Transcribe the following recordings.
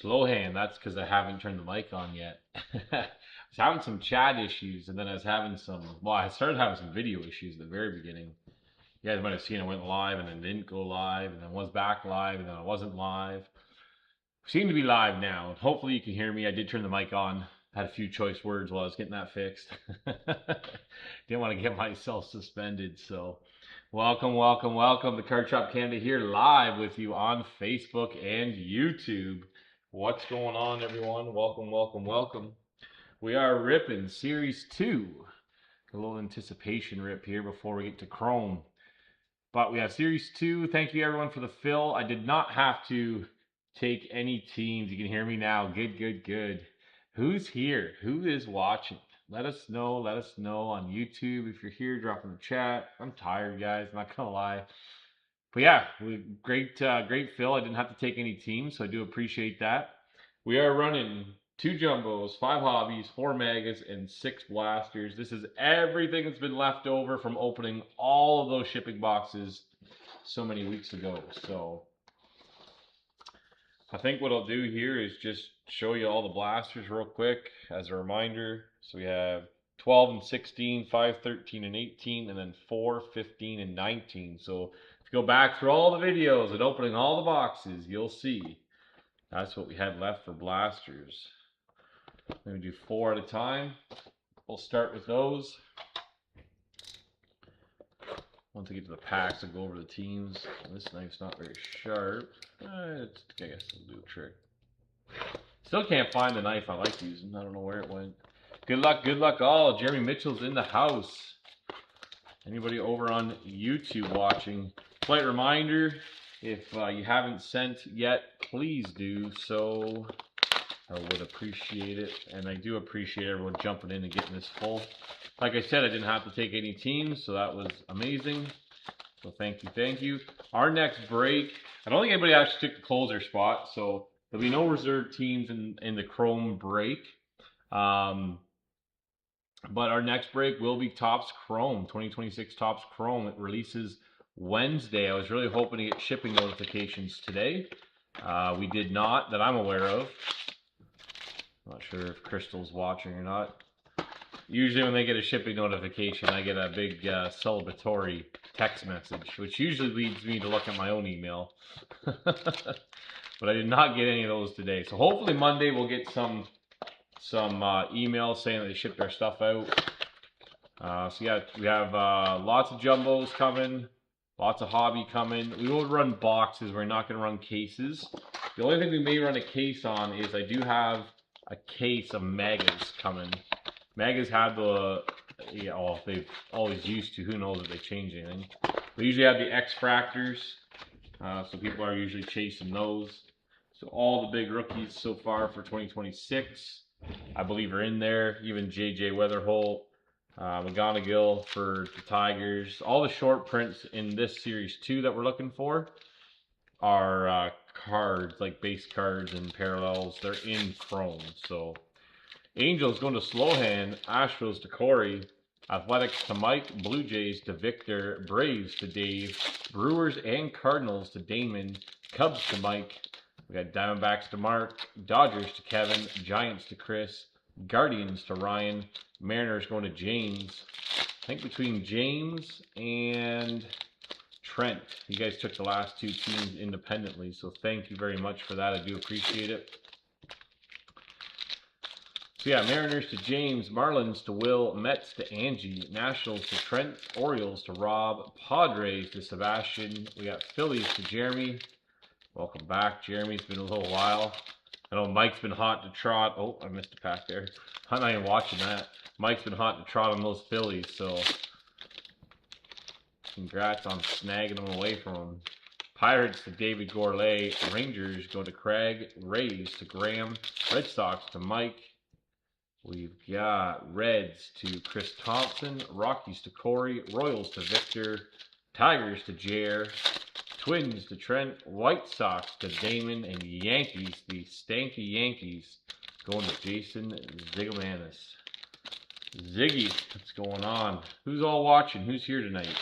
Slow hand, that's because I haven't turned the mic on yet. I was having some chat issues, and then I was having well, I started having some video issues at the very beginning. You guys might have seen I went live and then didn't go live, and then was back live, and then I wasn't live. Seem to be live now, and hopefully you can hear me. I did turn the mic on. Had a few choice words while I was getting that fixed. Didn't want to get myself suspended, so welcome, welcome, welcome to Card Shop Canada here live with you on Facebook and YouTube. What's going on, everyone? Welcome, welcome, welcome. We are ripping Series 2. A little anticipation rip here before we get to Chrome. But we have Series 2. Thank you, everyone, for the fill. I did not have to take any teams. You can hear me now. Good, good, good. Who's here? Who is watching? Let us know. Let us know on YouTube. If you're here, drop in the chat. I'm tired, guys. I'm not going to lie. But yeah, great fill. I didn't have to take any teams, so I do appreciate that. We are running 2 jumbos, 5 hobbies, 4 megas, and 6 blasters. This is everything that's been left over from opening all of those shipping boxes so many weeks ago. So I think what I'll do here is just show you all the blasters real quick as a reminder. So we have 12 and 16, 5, 13, and 18, and then 4, 15, and 19. So if you go back through all the videos and opening all the boxes, you'll see that's what we had left for blasters. I'm going to do 4 at a time. We'll start with those. Once I get to the packs, I'll go over the teams. This knife's not very sharp. I guess it'll do a trick. Still can't find the knife I like using. I don't know where it went. Good luck all. Jeremy Mitchell's in the house. Anybody over on YouTube watching? Slight reminder, if you haven't sent yet, please do so. I would appreciate it. And I do appreciate everyone jumping in and getting this full. Like I said, I didn't have to take any teams, so that was amazing. So thank you, thank you. Our next break, I don't think anybody actually took the closer spot, so there'll be no reserve teams in the Chrome break. But our next break will be Topps Chrome, 2026 Topps Chrome. It releases Wednesday. I was really hoping to get shipping notifications today. We did not, that I'm aware of. Not sure if Crystal's watching or not. Usually when they get a shipping notification, I get a big celebratory text message, which usually leads me to look at my own email. But I did not get any of those today. So hopefully Monday we'll get some emails saying that they shipped our stuff out. So yeah, we have lots of jumbos coming, lots of hobby coming. We will run boxes. We're not going to run cases. The only thing we may run a case on is I do have a case of megas coming. Megas had they've always used to. Who knows if they change anything. We usually have the X-Fractors, so people are usually chasing those. So all the big rookies so far for 2026, I believe, are in there. Even JJ Weatherholt, McGonigal for the Tigers. All the short prints in this Series 2 that we're looking for are cards, like base cards and parallels. They're in Chrome, so... Angels going to Slowhand, Astros to Corey, Athletics to Mike, Blue Jays to Victor, Braves to Dave, Brewers and Cardinals to Damon, Cubs to Mike, we got Diamondbacks to Mark, Dodgers to Kevin, Giants to Chris, Guardians to Ryan, Mariners going to James. I think between James and Trent, you guys took the last 2 teams independently, so thank you very much for that. I do appreciate it. So yeah, Mariners to James, Marlins to Will, Mets to Angie, Nationals to Trent, Orioles to Rob, Padres to Sebastian. We got Phillies to Jeremy. Welcome back, Jeremy. It's been a little while. I know Mike's been hot to trot. Oh, I missed a pack there. I'm not even watching that. Mike's been hot to trot on those Phillies, so congrats on snagging them away from him. Pirates to David Gourlay, Rangers go to Craig, Rays to Graham, Red Sox to Mike. We've got Reds to Chris Thompson, Rockies to Corey, Royals to Victor, Tigers to Jer, Twins to Trent, White Sox to Damon, and Yankees, the stanky Yankees, going to Jason Zigomanis. Ziggy, what's going on? Who's all watching? Who's here tonight?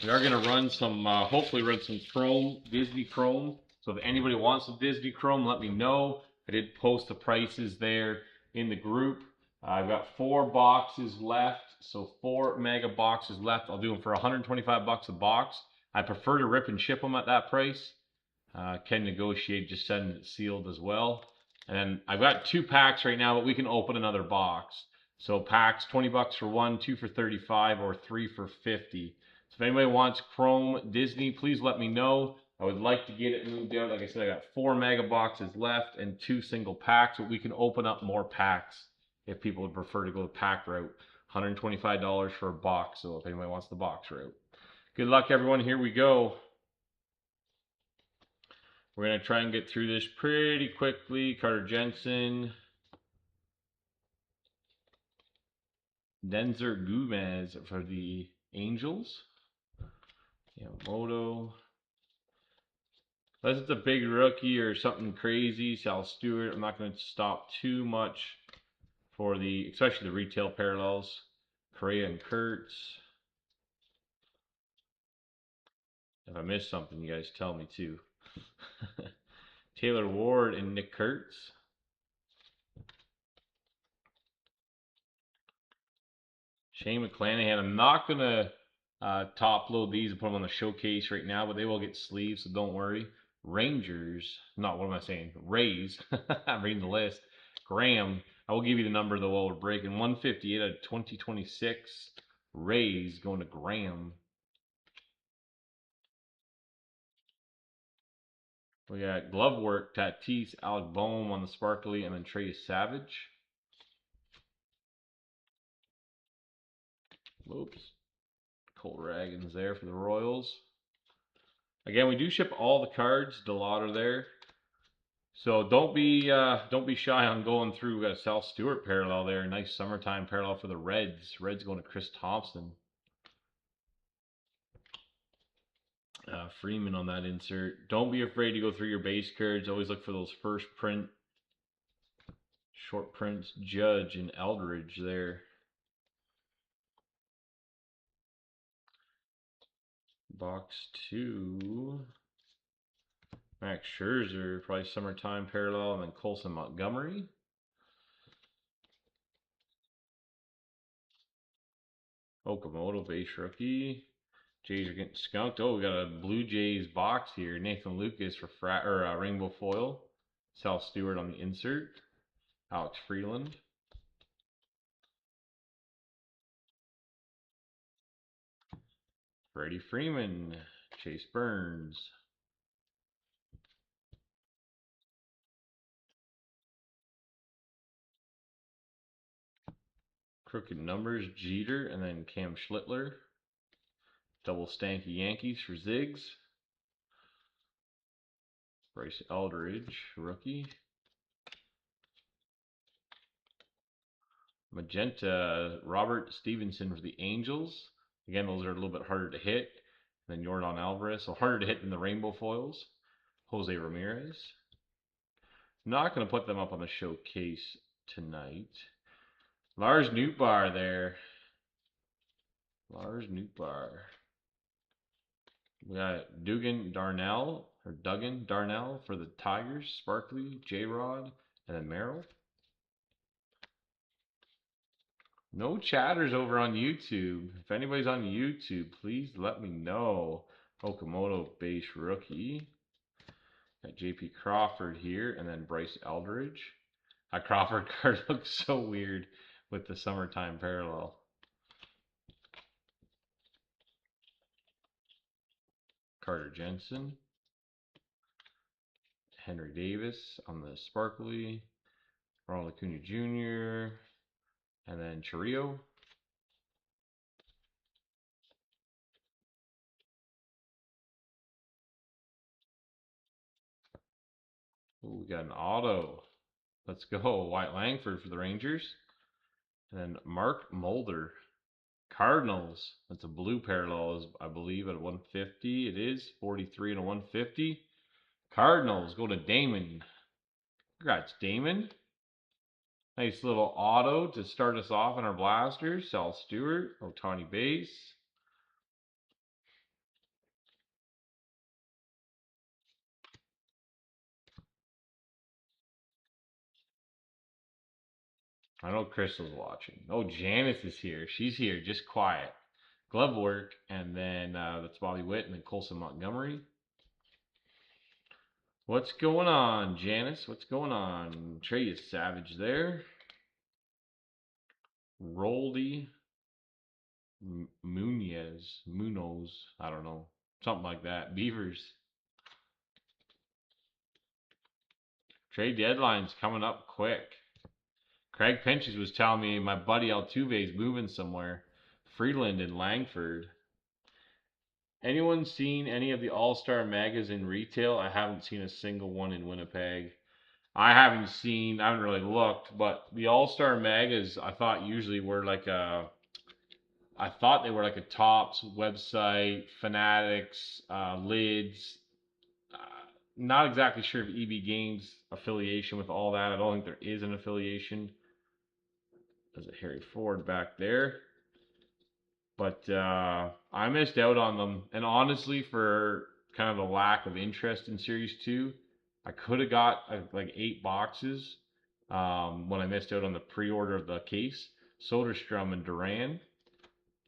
We are going to run some, hopefully run some Chrome, Disney Chrome. So if anybody wants the Disney Chrome, let me know. I did post the prices there in the group. I've got 4 boxes left, so 4 mega boxes left. I'll do them for 125 bucks a box. I prefer to rip and ship them at that price. Can negotiate, just send it sealed as well. And then I've got 2 packs right now, but we can open another box. So packs, 20 bucks for 1, 2 for 35, or 3 for 50. So if anybody wants Chrome Disney, please let me know. I would like to get it moved out. Like I said, I got 4 mega boxes left and 2 single packs, but we can open up more packs if people would prefer to go the pack route. $125 for a box, so if anybody wants the box route. Good luck, everyone. Here we go. We're going to try and get through this pretty quickly. Carter Jensen. Denzer Gomez for the Angels. Yamamoto. Unless it's a big rookie or something crazy, Sal Stewart, I'm not going to stop too much for the, especially the retail parallels. Correa and Kurtz. If I missed something, you guys tell me too. Taylor Ward and Nick Kurtz. Shane McClanahan. I'm not going to top load these and put them on the showcase right now, but they will get sleeves, so don't worry. Rangers, not what am I saying? Rays. I'm reading the list. Graham, I will give you the number though while we're breaking. 158 out of 2026. Rays going to Graham. We got glove work, Tatis, Alec Boehm on the sparkly, and then Trey Savage. Oops. Cole Ragans there for the Royals. Again, we do ship all the cards. The lot are there. So don't be shy on going through. We got a Sal Stewart parallel there. Nice summertime parallel for the Reds. Reds going to Chris Thompson. Freeman on that insert. Don't be afraid to go through your base cards. Always look for those first print, short prints. Judge and Eldridge there. Box 2. Max Scherzer, probably summertime parallel, and then Colson Montgomery. Okamoto base rookie. Jays are getting skunked. Oh, we got a Blue Jays box here. Nathan Lucas for rainbow foil. Sal Stewart on the insert. Alex Freeland. Freddie Freeman. Chase Burns. Crooked numbers, Jeter, and then Cam Schlittler. Double stanky Yankees for Ziggs. Bryce Eldridge, rookie. Magenta, Robert Stevenson for the Angels. Again, those are a little bit harder to hit than Yordan Alvarez. So harder to hit than the rainbow foils. Jose Ramirez. Not going to put them up on the showcase tonight. Lars Nootbaar there. Lars Nootbaar. We got Duggan Darnell for the Tigers. Sparkly, J-Rod, and then Merrill. No chatters over on YouTube. If anybody's on YouTube, please let me know. Okamoto base rookie. Got JP Crawford here, and then Bryce Eldridge. That Crawford card looks so weird with the summertime parallel. Carter Jensen. Henry Davis on the sparkly. Ronald Acuna Jr. And then Chiriot. Ooh, we got an auto. Let's go. Wyatt Langford for the Rangers. And then Mark Mulder. Cardinals. That's a blue parallel, I believe, at 150. It is 43 and a 150. Cardinals go to Damon. Congrats, Damon. Nice little auto to start us off in our blasters. Sal Stewart, Ohtani base. I know Crystal's watching. Oh, Janice is here. She's here, just quiet. Glove work, and then that's Bobby Witt, and then Colson Montgomery. What's going on, Janice? What's going on? Trey is Savage there. Roldy Munoz, I don't know. Something like that. Beavers. Trade deadline's coming up quick. Craig Pinches was telling me my buddy Altuve is moving somewhere. Freeland and Langford. Anyone seen any of the All-Star Magas in retail? I haven't seen a single one in Winnipeg. I haven't really looked, but the All-Star Magas I thought usually were like a Topps website, Fanatics, Lids. Not exactly sure if EB Games affiliation with all that. I don't think there is an affiliation. There's a Harry Ford back there. But I missed out on them. And honestly, for kind of the lack of interest in Series 2, I could have got like 8 boxes when I missed out on the pre-order of the case. Soderstrom and Duran.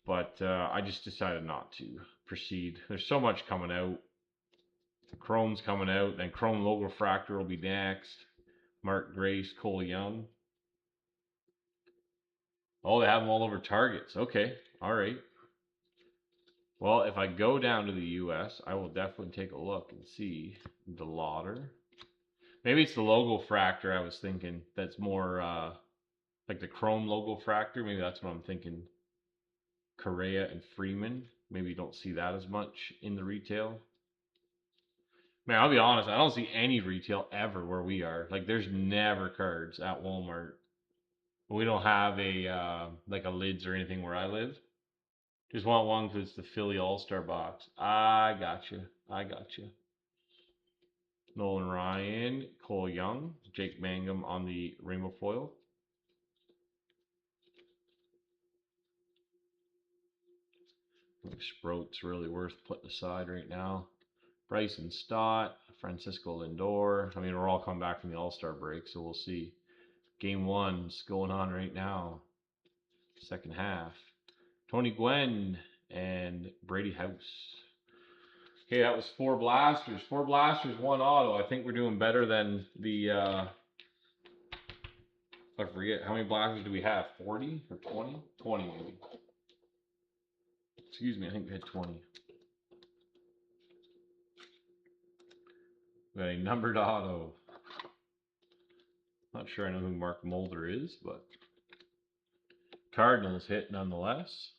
But I just decided not to proceed. There's so much coming out. Chrome's coming out. Then Chrome Logo Fractor will be next. Mark Grace, Cole Young. Oh, they have them all over Targets. Okay. All right. Well, if I go down to the U.S., I will definitely take a look and see the Lauder. Maybe it's the Logo Fractor I was thinking. That's more like the Chrome Logo Fractor. Maybe that's what I'm thinking. Correa and Freeman. Maybe you don't see that as much in the retail. Man, I'll be honest. I don't see any retail ever where we are. Like, there's never cards at Walmart. We don't have a like a Lids or anything where I live. Just want one because it's the Philly All-Star box. I gotcha. Nolan Ryan, Cole Young, Jake Mangum on the rainbow foil. Sprout's really worth putting aside right now. Bryson Stott, Francisco Lindor. I mean, we're all coming back from the All-Star break, so we'll see. Game 1's going on right now. Second half. Tony Gwynn and Brady House. Okay, that was 4 blasters. 4 blasters, 1 auto. I think we're doing better than the, I forget, how many blasters do we have? 40 or 20? 20 maybe. Excuse me, I think we had 20. We got a numbered auto. Not sure I know who Mark Mulder is, but Cardinals hit nonetheless.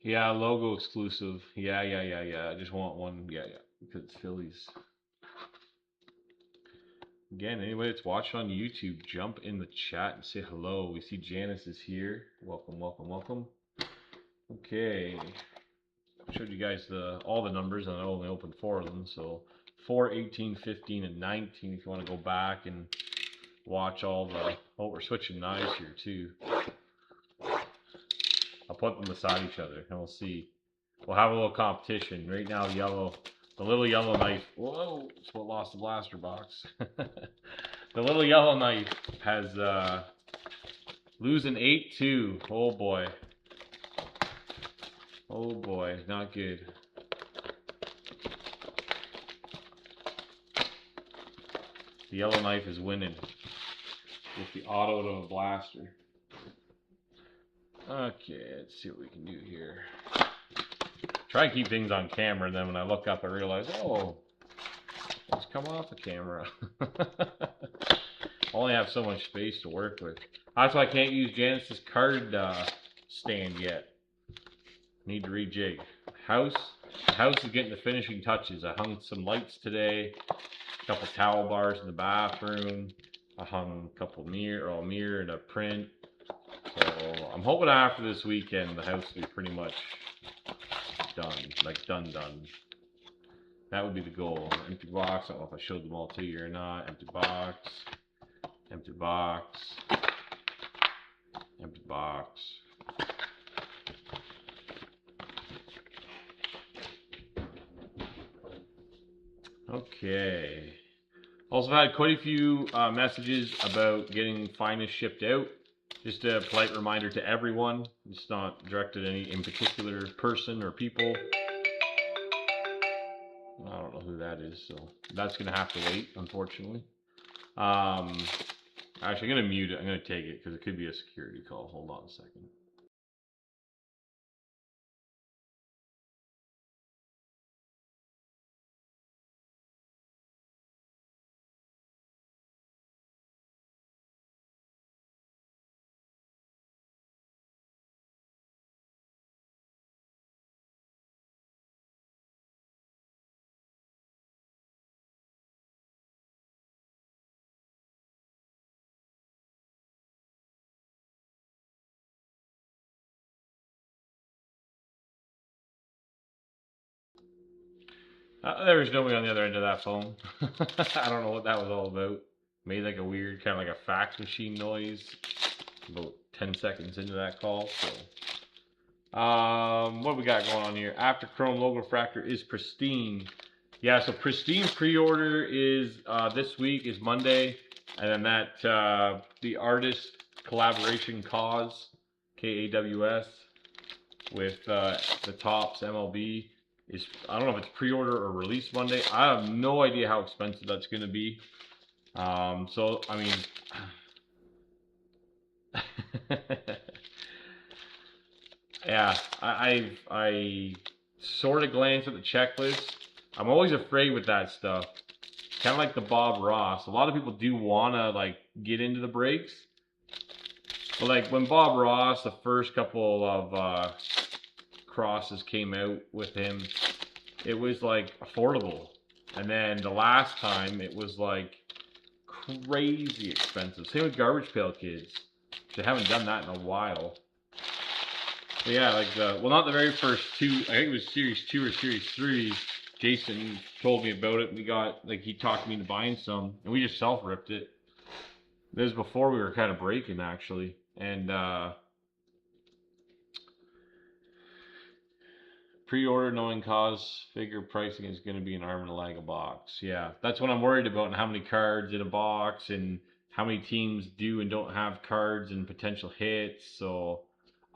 Yeah, logo exclusive. Yeah. I just want one. Yeah. Because it's Phillies. Again, anybody that's watching on YouTube, jump in the chat and say hello. We see Janice is here. Welcome. Okay. I showed you guys all the numbers, and I only opened 4 of them. So 4, 18, 15, and 19 if you want to go back and watch all the... Oh, we're switching knives here too. I'll put them beside each other and we'll see. We'll have a little competition. Right now, the little yellow knife. Whoa, that's what lost the blaster box. The little yellow knife has losing 8-2. Oh boy. Oh boy, not good. The yellow knife is winning with the auto to a blaster. Okay, let's see what we can do here. Try and keep things on camera, and then when I look up, I realize, oh, let's come off the camera. I only have so much space to work with. That's why I can't use Janice's card stand yet. Need to rejig. House is getting the finishing touches. I hung some lights today, a couple towel bars in the bathroom. I hung a couple mirror and a print. So I'm hoping after this weekend the house will be pretty much done, like done. That would be the goal. Empty box. I don't know if I showed them all to you or not. Empty box. Okay. Also had quite a few messages about getting finest shipped out. Just a polite reminder to everyone. It's not directed at any in particular person or people. I don't know who that is, so that's going to have to wait, unfortunately. Actually, I'm going to mute it. I'm going to take it because it could be a security call. Hold on a second. There was nobody on the other end of that phone. I don't know what that was all about. Made like a weird, kind of like a fax machine noise about 10 seconds into that call. So, what we got going on here? After Chrome Logo Refractor is Pristine. Yeah, so Pristine pre-order is this week is Monday, and then that the artist collaboration Kaws, Kaws, with the Topps MLB. I don't know if it's pre-order or release Monday. I have no idea how expensive that's going to be. So I mean, yeah, I sort of glanced at the checklist. I'm always afraid with that stuff. Kind of like the Bob Ross. A lot of people do wanna like get into the breaks, but like when Bob Ross, the first couple of crosses came out with him, it was like affordable, and then the last time it was like crazy expensive. Same with Garbage Pail Kids. They haven't done that in a while. But yeah, like not the very first two. I think it was Series 2 or Series 3. Jason told me about it. We got he talked me into buying some, and we just self ripped it. This was before we were kind of breaking actually, and pre-order knowing Kaws figure pricing is going to be an arm and a leg a box. Yeah, that's what I'm worried about, and how many cards in a box, and how many teams do and don't have cards and potential hits. So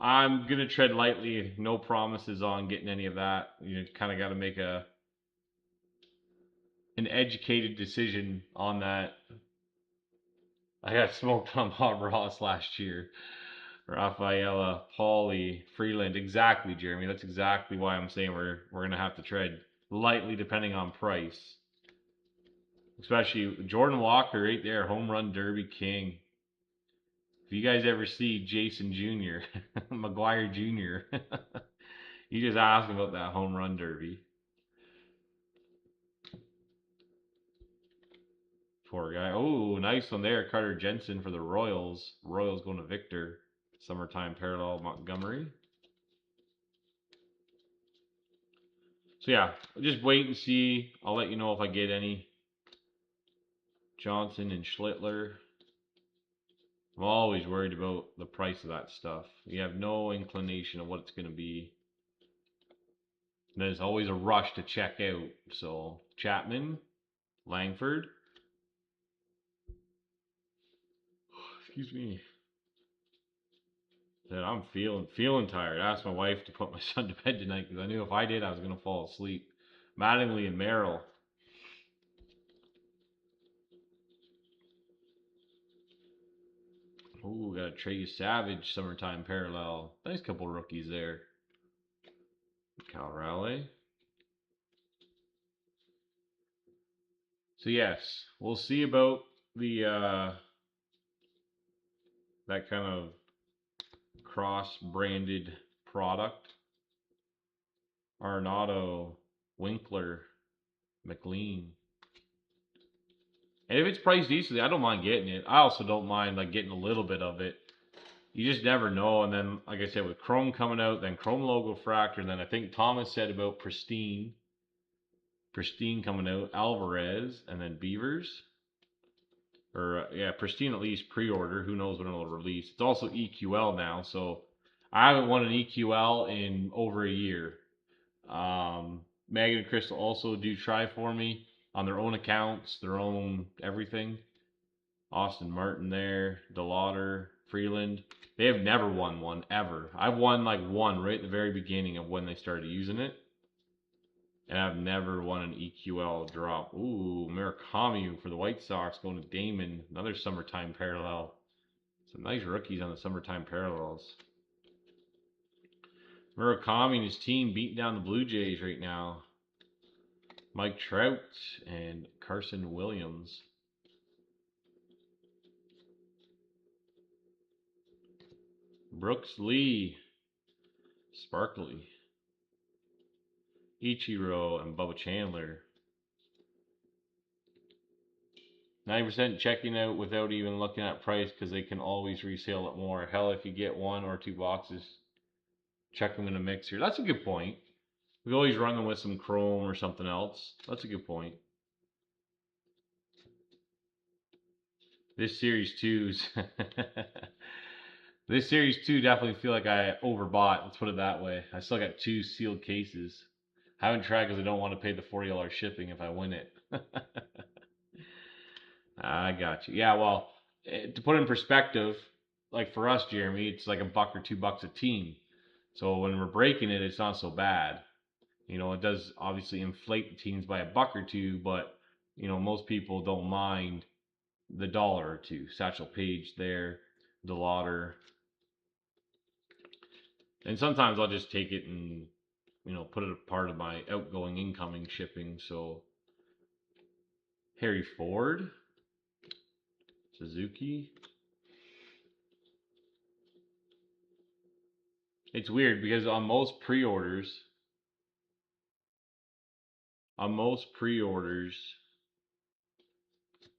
I'm gonna tread lightly. No promises on getting any of that. You kind of got to make an educated decision on that. I got smoked on Bob Ross last year. Rafaela, Paulie, Freeland. Exactly, Jeremy. That's exactly why I'm saying we're gonna have to tread lightly depending on price. Especially Jordan Walker right there, home run derby king. If you guys ever see Jason Jr., McGuire Jr., you just ask him about that home run derby. Poor guy. Oh, nice one there. Carter Jensen for the Royals. Royals going to Victor. Summertime parallel Montgomery. So yeah, just wait and see. I'll let you know if I get any. Johnson and Schlittler. I'm always worried about the price of that stuff. You have no inclination of what it's going to be. And there's always a rush to check out. So Chapman, Langford. Excuse me. I'm feeling tired. I asked my wife to put my son to bed tonight because I knew if I did, I was going to fall asleep. Mattingly and Merrill. Ooh, got a Trey Savage summertime parallel. Nice couple rookies there. Cal Raleigh. So yes, we'll see about the that kind of cross-branded product. Arenado, Winkler, McLean. And if it's priced decently, I don't mind getting it. I also don't mind like getting a little bit of it. You just never know. And then, like I said, with Chrome coming out, then Chrome Logo Fractor, then I think Thomas said about Pristine coming out, Alvarez, and then Beavers. Or yeah, Pristine at least pre-order. Who knows when it'll release? It's also EQL now, so I haven't won an EQL in over a year. Megan and Crystal also do try for me. on their own accounts, their own everything. Austin Martin there, DeLauder, Freeland. They have never won one ever. I've won like one right at the very beginning of when they started using it. And I've never won an EQL drop. Ooh, Murakami for the White Sox going to Damon. Another summertime parallel. Some nice rookies on the summertime parallels. Murakami and his team beating down the Blue Jays right now. Mike Trout and Carson Williams. Brooks Lee. Sparkly. Ichiro and Bubba Chandler. 90% checking out without even looking at price because they can always resale it more. Hell, if you get 1 or 2 boxes, check them in a mixer. That's a good point. We always run them with some chrome or something else. That's a good point. This series 2's this series 2 definitely feel like I overbought. Let's put it that way. I still got 2 sealed cases. I haven't tried because I don't want to pay the $40 shipping if I win it. I got you. Yeah, well, to put it in perspective, like for us, Jeremy, it's like $1 or $2 a team. So when we're breaking it, it's not so bad. You know, it does obviously inflate the teams by $1 or $2, but you know, most people don't mind the $1 or $2. Satchel Paige there, DeLauder. And sometimes I'll just take it and, you know, put it a part of my outgoing, incoming shipping. So Harry Ford, Suzuki. It's weird because on most pre-orders,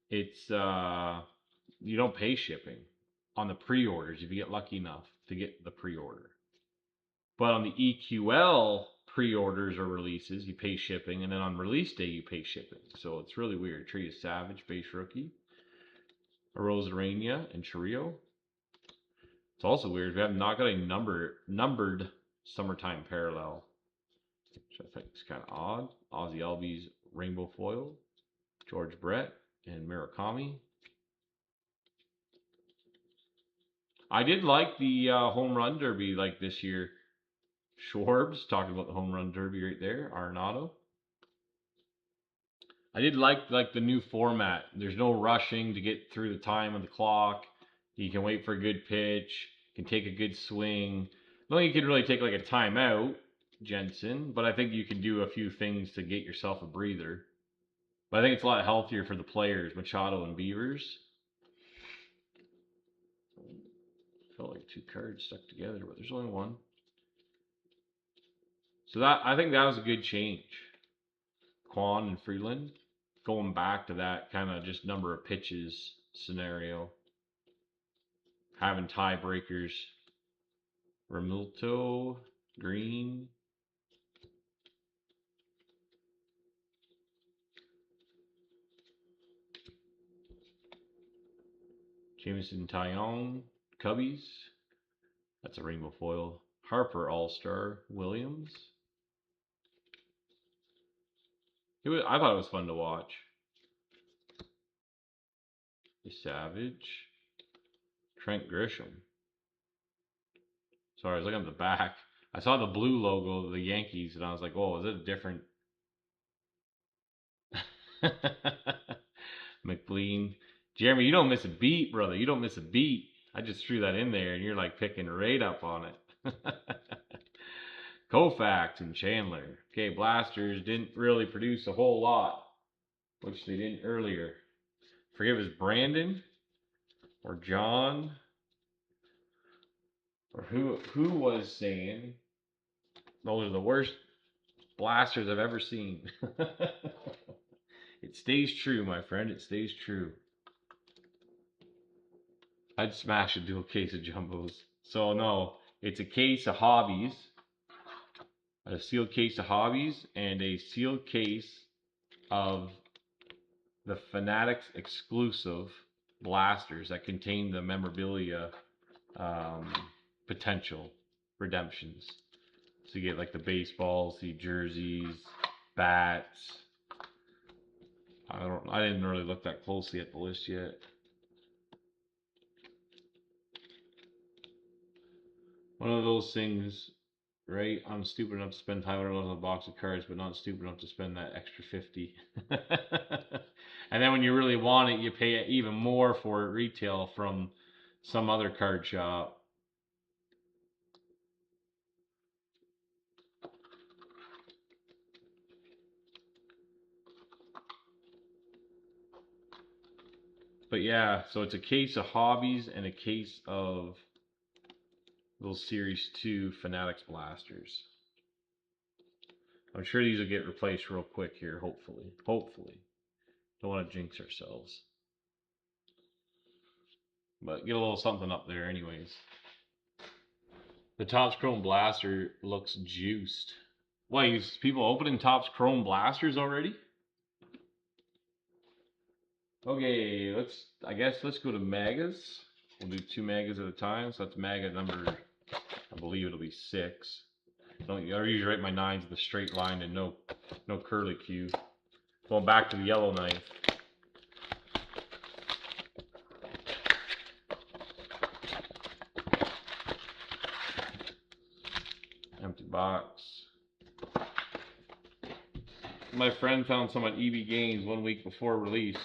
it's you don't pay shipping on the pre-orders if you get lucky enough to get the pre-order. But on the EQL pre-orders or releases, you pay shipping, and then on release day you pay shipping. So it's really weird. Trey Savage, base rookie, Arozarena, and Chiriot. It's also weird. We have not got a numbered summertime parallel, which I think is kind of odd. Ozzie Albies rainbow foil, George Brett, and Murakami. I did like the home run derby like this year. Schwarbs, talking about the home run derby right there. Arenado. I did like the new format. There's no rushing to get through the time of the clock. You can wait for a good pitch. You can take a good swing. I don't think you can really take like a timeout, Jensen, but I think you can do a few things to get yourself a breather. But I think it's a lot healthier for the players, Machado and Beavers. Felt like 2 cards stuck together, but there's only one. So that, I think that was a good change. Kwan and Freeland, going back to that kind of just number of pitches scenario. Having tiebreakers. Remilto, Green. Jameson Taillon, Cubbies. That's a rainbow foil. Harper All-Star, Williams. I thought it was fun to watch. Savage. Trent Grisham. Sorry, I was looking at the back. I saw the blue logo of the Yankees, and I was like, "Oh, is it a different?" McLean, Jeremy, you don't miss a beat, brother. You don't miss a beat. I just threw that in there, and you're like picking right up on it. Koufax and Chandler. Okay, Blasters didn't really produce a whole lot, which they didn't earlier. Forgive us, Brandon or John or who was saying those are the worst blasters I've ever seen. It stays true, my friend. It stays true. I'd smash a dual case of jumbos. So no, it's a case of hobbies, a sealed case of hobbies, and a sealed case of the Fanatics exclusive blasters that contain the memorabilia potential redemptions. So you get like the baseballs, the jerseys, bats, I didn't really look that closely at the list yet. One of those things, right? I'm stupid enough to spend $500 on a box of cards, but not stupid enough to spend that extra 50. And then when you really want it, you pay even more for it retail from some other card shop. But yeah, so it's a case of Hobbies and a case of those Series 2 Fanatics blasters. I'm sure these will get replaced real quick here, hopefully. Hopefully. Don't want to jinx ourselves. But get a little something up there anyways. The Topps Chrome Blaster looks juiced. Why, is people opening Topps Chrome Blasters already? Okay, I guess let's go to Magas. We'll do 2 Magas at a time. So that's Maga number, I believe it'll be 6. I usually write my 9s with a straight line and no curly Q. Going back to the yellow knife. Empty box. My friend found some on EB Games 1 week before release.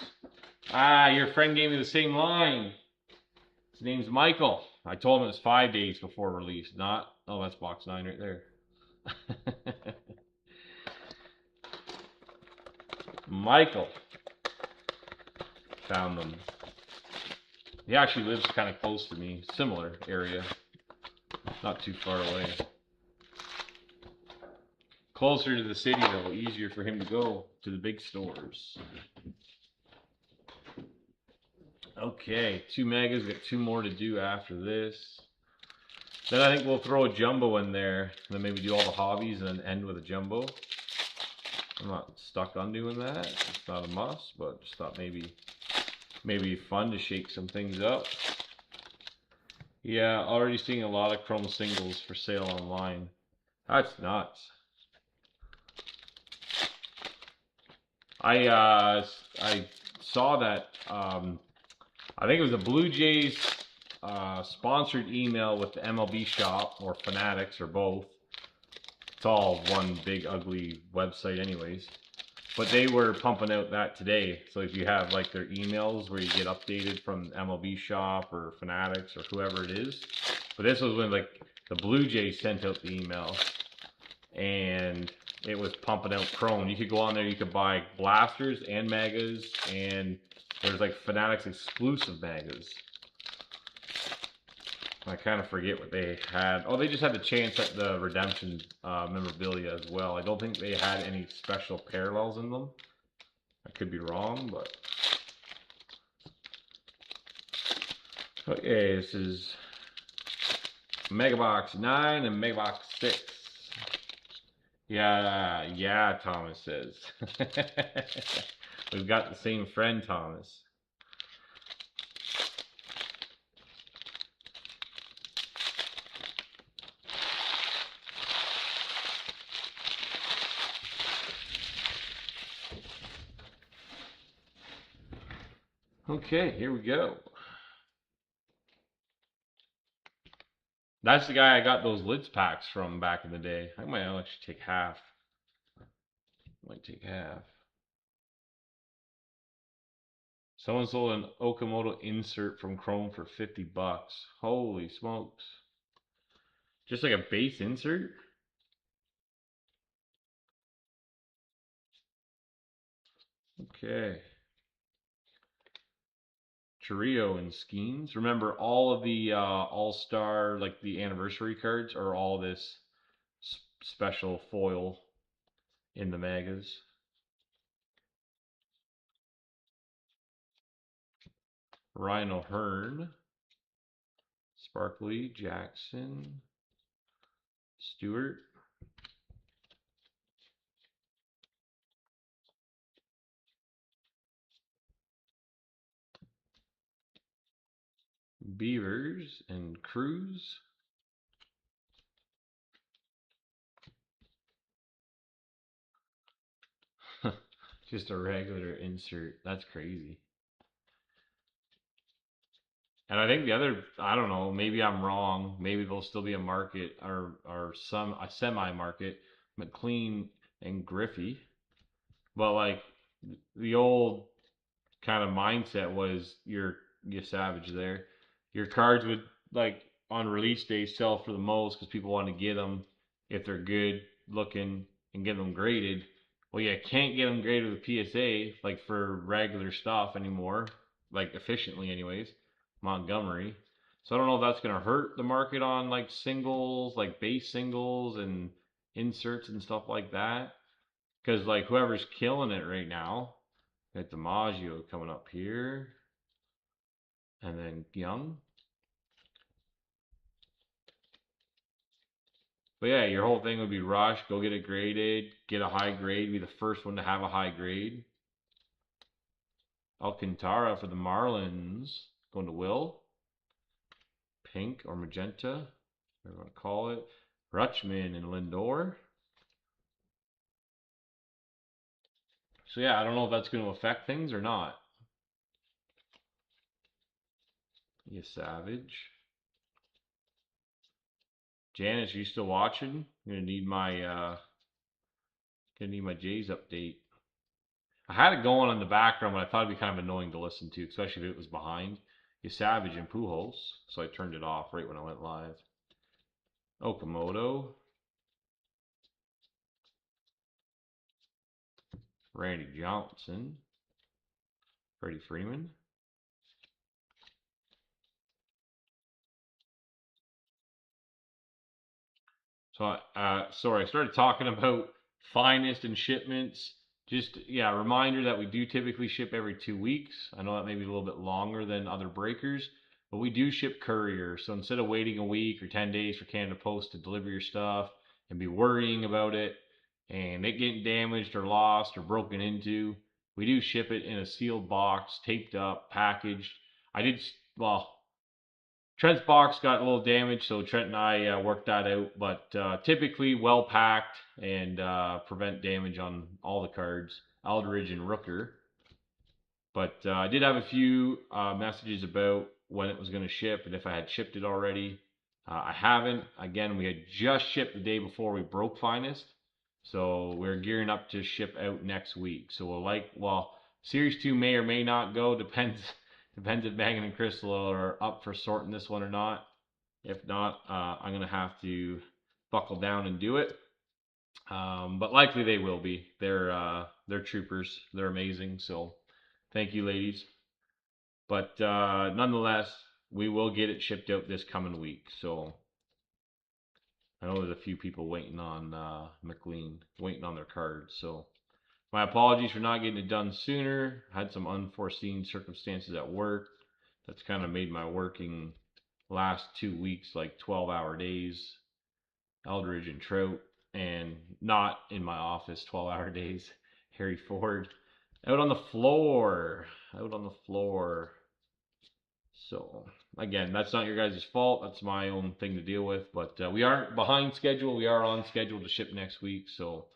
Ah, your friend gave me the same line. His name's Michael. I told him it was 5 days before release, not... Oh, that's box 9 right there. Michael found them. He actually lives kind of close to me, similar area, not too far away. Closer to the city though, easier for him to go to the big stores. Okay, 2 Magas, got 2 more to do after this. Then I think we'll throw a jumbo in there, and then maybe do all the hobbies and then end with a jumbo. I'm not stuck on doing that. It's not a must, but just thought maybe fun to shake some things up. Yeah, already seeing a lot of Chrome singles for sale online. That's nuts. I saw that. I think it was a Blue Jays sponsored email with the MLB shop or Fanatics or both. It's all one big ugly website anyways. But they were pumping out that today. So if you have like their emails where you get updated from MLB shop or Fanatics or whoever it is. But this was when like the Blue Jays sent out the email. And it was pumping out Chrome. You could go on there, you could buy blasters and Magas, and there's like Fanatics exclusive Magas. I kind of forget what they had. Oh, they just had the chance at the redemption memorabilia as well. I don't think they had any special parallels in them. I could be wrong, but... Okay, this is Mega Box 9 and Mega Box 6. Yeah, Thomas says. We've got the same friend, Thomas. Okay, here we go. That's the guy I got those lids packs from back in the day. I might actually take half. Might take half. Someone sold an Okamoto insert from Chrome for $50. Holy smokes. Just like a base insert? Okay. Chirrio and Schemes. Remember, all of the All-Star, like the anniversary cards, are all this special foil in the Magas. Ryan O'Hearn. Sparkly, Jackson, Stewart. Beavers and Cruz. Just a regular insert. That's crazy. And I think the other, I don't know, maybe I'm wrong. Maybe there'll still be a market or a semi market, McLean and Griffey. But like the old kind of mindset was you savage there. Your cards would like on release day sell for the most because people want to get them if they're good looking and get them graded. Well, you can't get them graded with PSA like for regular stuff anymore, like efficiently anyways. Montgomery. So I don't know if that's gonna hurt the market on like singles, like base singles and inserts and stuff like that. Because like whoever's killing it right now, got DiMaggio coming up here, and then Young. But yeah, your whole thing would be rush, go get it graded, get a high grade, be the first one to have a high grade. Alcantara for the Marlins, going to Will. Pink or magenta, whatever you want to call it. Rutschman and Lindor. So yeah, I don't know if that's going to affect things or not. You savage. Janice, are you still watching? I'm gonna need my Jays update. I had it going in the background, but I thought it'd be kind of annoying to listen to, especially if it was behind. You savage and Pujols, so I turned it off right when I went live. Okamoto. Randy Johnson. Freddie Freeman. So, sorry, I started talking about finest and shipments. Just, yeah, a reminder that we do typically ship every 2 weeks. I know that may be a little bit longer than other breakers, but we do ship courier. So instead of waiting a week or 10 days for Canada Post to deliver your stuff and be worrying about it and it getting damaged or lost or broken into, we do ship it in a sealed box, taped up, packaged. I did, well, Trent's box got a little damaged, so Trent and I worked that out. But typically well packed and prevent damage on all the cards, Aldridge and Rooker. But I did have a few messages about when it was going to ship and if I had shipped it already. I haven't. Again, we had just shipped the day before we broke Finest, so we're gearing up to ship out next week. So well, Series 2 may or may not go. Depends if Megan and Crystal are up for sorting this one or not. If not, I'm gonna have to buckle down and do it. But likely they will be. They're troopers. They're amazing. So thank you, ladies. But nonetheless, we will get it shipped out this coming week. So I know there's a few people waiting on McLean, waiting on their cards. So my apologies for not getting it done sooner. I had some unforeseen circumstances at work. That's kind of made my working last 2 weeks like 12-hour days. Eldridge and Trout, and not in my office 12-hour days. Harry Ford out on the floor. Out on the floor. So again, that's not your guys' fault. That's my own thing to deal with. But we aren't behind schedule. We are on schedule to ship next week. So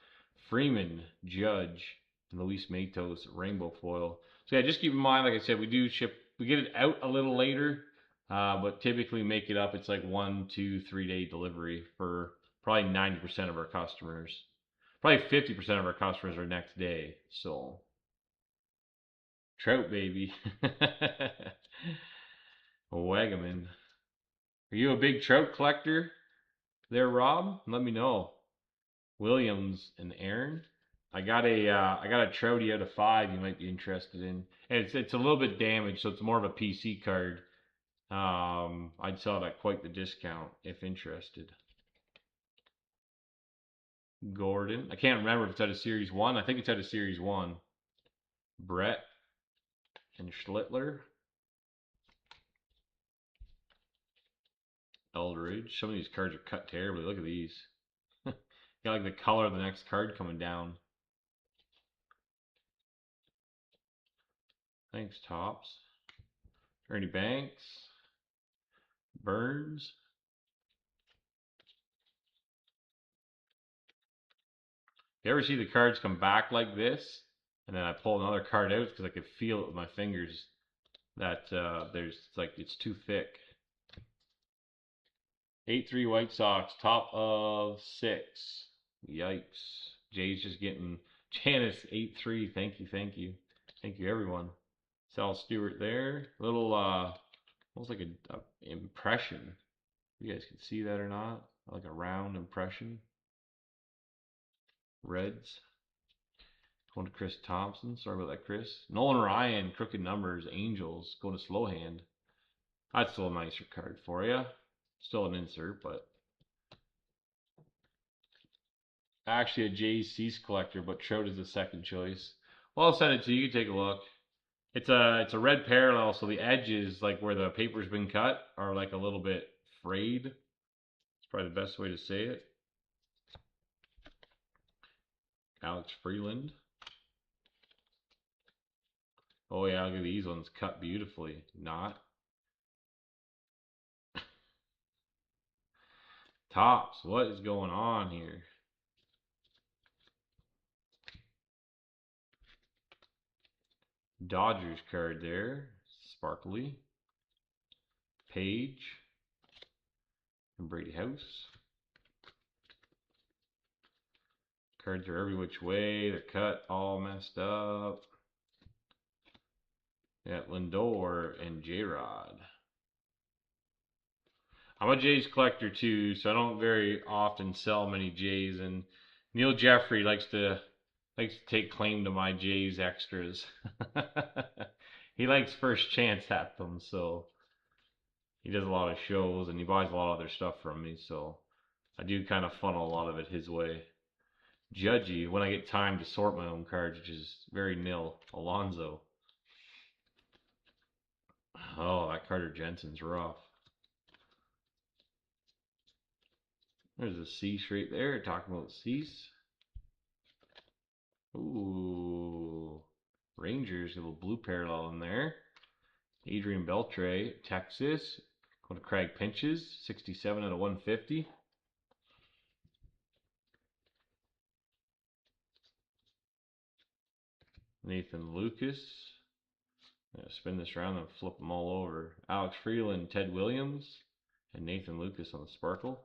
Freeman, Judge, and Luis Matos rainbow foil. So yeah, just keep in mind, like I said, we do ship. We get it out a little later, but typically make it up. It's like 1, 2, 3 day delivery for probably 90% of our customers. Probably 50% of our customers are next day. So Trout baby. Wagaman. Are you a big trout collector there, Rob? Let me know. Williams and Aaron. I got a Trouty out of 5 you might be interested in. And it's a little bit damaged, so it's more of a PC card. I'd sell it at quite the discount if interested. Gordon. I can't remember if it's out of Series 1. I think it's out of Series 1. Brett and Schlittler. Eldridge. Some of these cards are cut terribly. Look at these. Got like the color of the next card coming down. Thanks, Tops. Ernie Banks. Burns. You ever see the cards come back like this And then I pull another card out because I could feel it with my fingers that it's too thick. 8-3 White Sox, top of 6. Yikes. Jay's just getting Janice 8-3. Thank you, thank you. Thank you, everyone. Sal Stewart there. Little, almost like a impression. You guys can see that or not? Like a round impression. Reds. Going to Chris Thompson. Sorry about that, Chris. Nolan Ryan, crooked numbers, Angels. Going to slow hand. That's still a nicer card for you. Still an insert, but actually a Jays Cease collector, but Trout is the second choice. Well, I'll send it to you. You can take a look. It's a red parallel, so the edges, like where the paper's been cut, are like a little bit frayed. It's probably the best way to say it. Alex Freeland. Oh yeah, look at these ones cut beautifully. Not. Tops, what is going on here? Dodgers card there. Sparkly. Page. And Brady House. Cards are every which way. They're cut, all messed up. Yeah, Lindor and J-Rod. I'm a Jays collector too, so I don't very often sell many Jays. And Neil Jeffrey likes to take claim to my Jays extras. He likes first chance at them, so he does a lot of shows and he buys a lot of other stuff from me. So I do kind of funnel a lot of it his way. Judgy, when I get time to sort my own cards, which is very nil. Alonzo. Oh, that Carter Jensen's rough. There's a Cease right there, talking about Cease. Ooh. Rangers, a little blue parallel in there. Adrian Beltre, Texas. Going to Craig Pinches, 67 out of 150. Nathan Lucas. I'm gonna spin this around and flip them all over. Alex Freeland, Ted Williams, and Nathan Lucas on the Sparkle.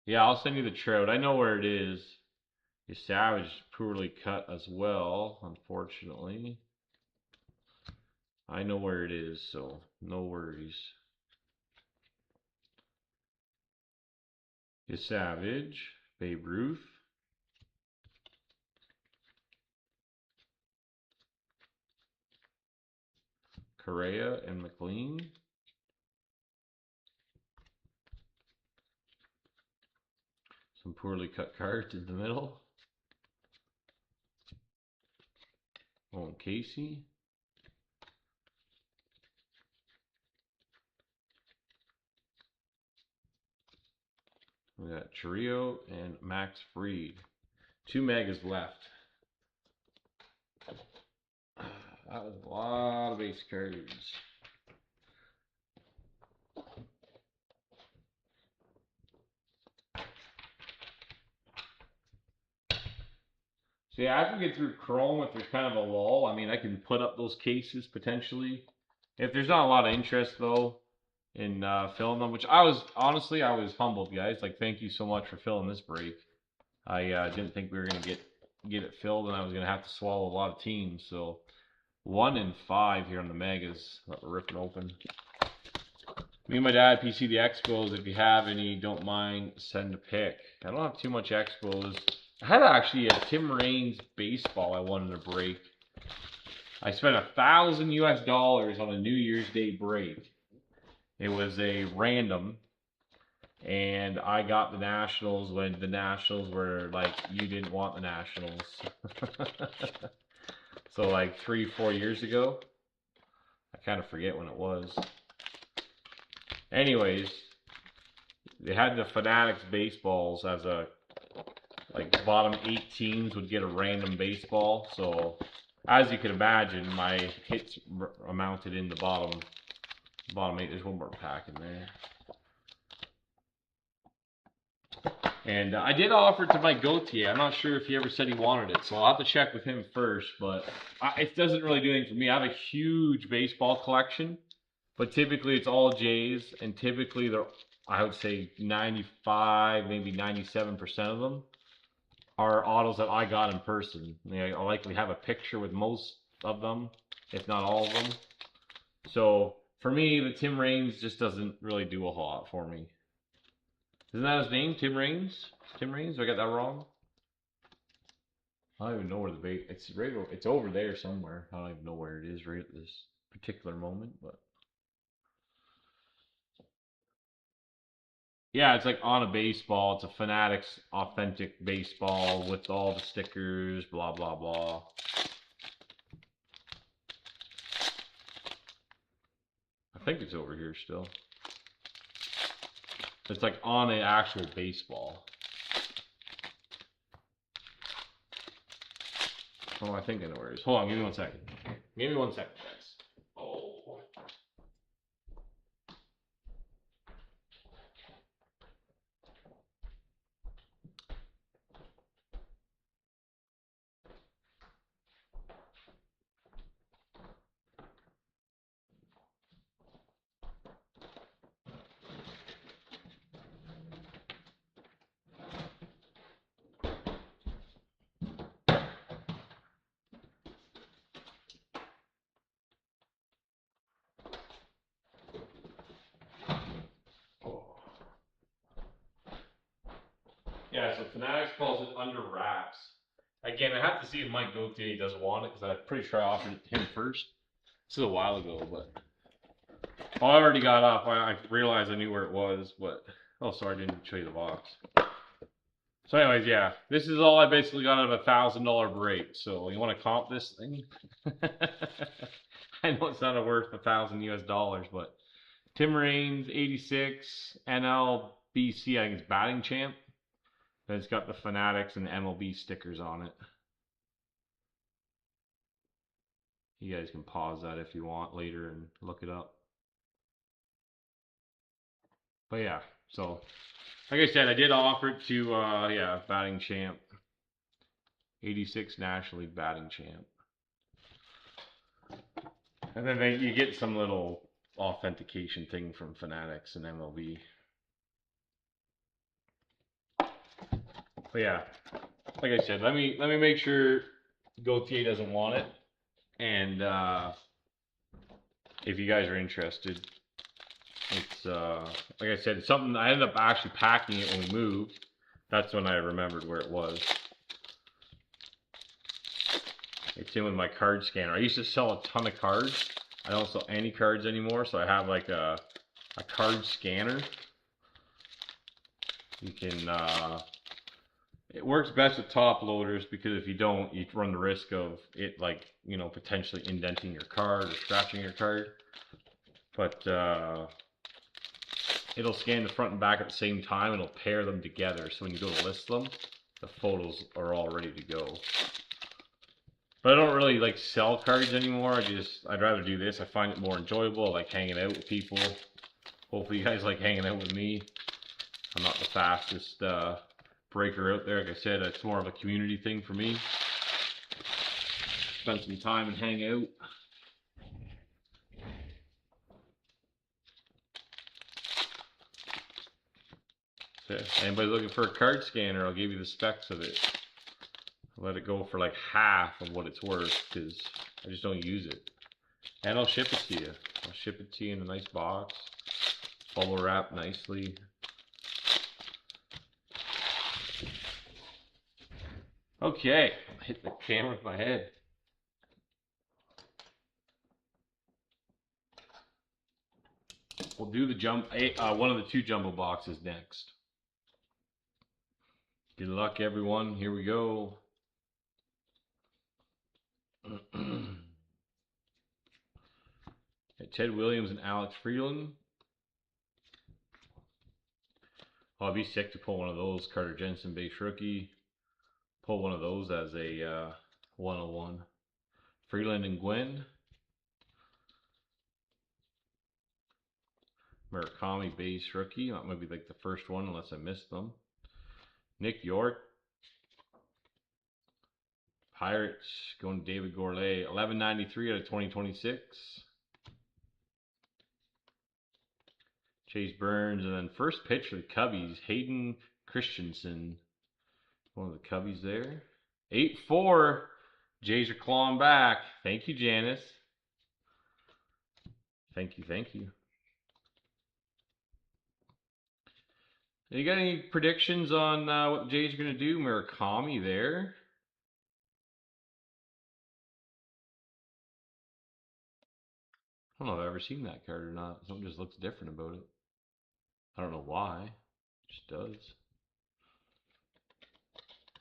Yeah, I'll send you the Trout. I know where it is. Your Savage poorly cut as well, unfortunately. I know where it is, so no worries. Your Savage, Babe Ruth. Correa and McLean. Some poorly cut cards in the middle. Owen Casey. We got Chiriot and Max Fried. 2 megas left. That was a lot of base cards. So yeah, after we get through Chrome, if there's kind of a lull, I mean, I can put up those cases potentially. If there's not a lot of interest though in filling them, which I was humbled, guys. Like, thank you so much for filling this break. I didn't think we were gonna get it filled, and I was gonna have to swallow a lot of teams. So 1 in 5 here on the megas that we're ripping open. Me and my dad, PC the Expos. If you have any, don't mind, send a pic. I don't have too much Expos. I had actually a Tim Raines baseball I wanted to break. I spent $1,000 US on a New Year's Day break. It was a random, and I got the Nationals when the Nationals were like, you didn't want the Nationals. So like 3-4 years ago. I kind of forget when it was. Anyways, they had the Fanatics baseballs as a, like, bottom 8 teams would get a random baseball. So as you can imagine, my hits amounted in the bottom 8. There's one more pack in there. And I did offer it to Mike Gauthier. I'm not sure if he ever said he wanted it, so I'll have to check with him first. But it doesn't really do anything for me. I have a huge baseball collection, but typically it's all Jays, and typically they're, I would say 95, maybe 97% of them are autos that I got in person. I likely have a picture with most of them, if not all of them. So for me, the Tim Raines just doesn't really do a whole lot for me. Isn't that his name, Tim Raines? Tim Raines? Did I get that wrong? I don't even know where the bait. It's over there somewhere. I don't even know where it is right at this particular moment, but yeah, it's like on a baseball. It's a Fanatics authentic baseball with all the stickers, blah blah blah. I think it's over here still. It's like on an actual baseball. Oh, I think I know where it is. Hold on, give me 1 second. Give me 1 second, guys. Oh. Yeah, so Fanatics calls it under wraps. Again, I have to see if Mike Gauthier does want it because I'm pretty sure I offered it to him first. This is a while ago, but I already got off. I realized I knew where it was, but oh, sorry, I didn't show you the box. So, anyways, yeah, this is all I basically got out of $1,000 break. So, you want to comp this thing? I know it's not worth $1,000 US, but Tim Raines, 86, NLBC, I think it's batting champ. And it's got the Fanatics and MLB stickers on it. You guys can pause that if you want later and look it up. But yeah, so like I said, I did offer it to yeah, batting champ. 86 National League batting champ. And then you get some little authentication thing from Fanatics and MLB. But yeah, like I said, let me make sure Gauthier doesn't want it. And if you guys are interested, it's like I said, it's something I ended up actually packing it when we moved. That's when I remembered where it was. It's in with my card scanner. I used to sell a ton of cards. I don't sell any cards anymore, so I have like a card scanner. You can it works best with top loaders because if you don't, you run the risk of it, like, you know, potentially indenting your card or scratching your card. But it'll scan the front and back at the same time. It'll pair them together, so when you go to list them, the photos are all ready to go. But I don't really like sell cards anymore. I'd rather do this. I find it more enjoyable. I like hanging out with people. Hopefully you guys like hanging out with me. I'm not the fastest breaker out there. Like I said, it's more of a community thing for me. Spend some time and hang out. So if anybody's looking for a card scanner, I'll give you the specs of it. I'll let it go for like half of what it's worth because I just don't use it. And I'll ship it to you. I'll ship it to you in a nice box, bubble wrap nicely. Okay, I hit the camera with my head. We'll do the one of the two jumbo boxes next. Good luck, everyone. Here we go. Ted Williams and Alex Freeland. Oh, I'd be sick to pull one of those. Carter Jensen base rookie. Pull one of those as a 101. Freeland and Gwen. Murakami base rookie. That might be like the first one unless I missed them. Nick York. Pirates going to David Gourlay. 1193 out of 2026. Chase Burns. And then first pitch for the Cubbies. Hayden Christensen. One of the Cubbies there. 8-4. Jays are clawing back. Thank you, Janice. Thank you, thank you. You got any predictions on what the Jays are going to do? Murakami there. I don't know if I've ever seen that card or not. Something just looks different about it. I don't know why. It just does.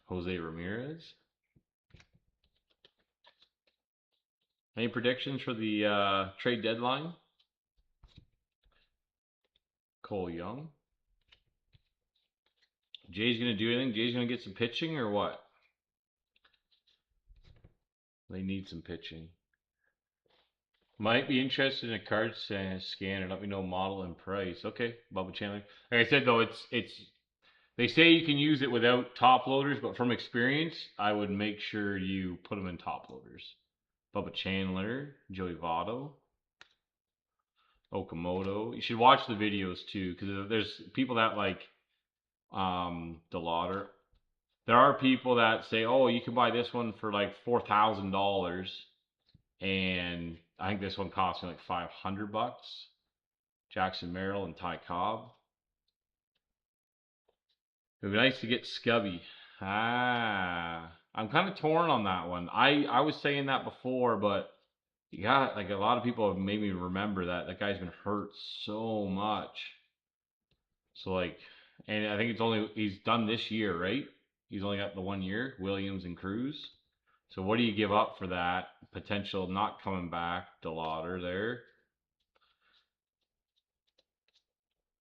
Jose Ramirez. Any predictions for the trade deadline? Cole Young. Jay's going to do anything? Jay's going to get some pitching or what? They need some pitching. Might be interested in a card scanner. Let me know model and price. Okay, Bubba Chandler. Like I said though, it's they say you can use it without top loaders, but from experience, I would make sure you put them in top loaders. Bubba Chandler, Joey Votto, Okamoto. You should watch the videos too, because there's people that like DeLauder. There are people that say, oh, you can buy this one for like $4,000, and I think this one costs me like $500. Jackson Merrill and Ty Cobb. It would be nice to get Scubby. I'm kind of torn on that one. I was saying that before, but you got like a lot of people have made me remember that guy's been hurt so much. So like, and I think he's done this year, right? He's only got the 1 year, Williams and Cruz. So what do you give up for that potential not coming back, DeLauder there?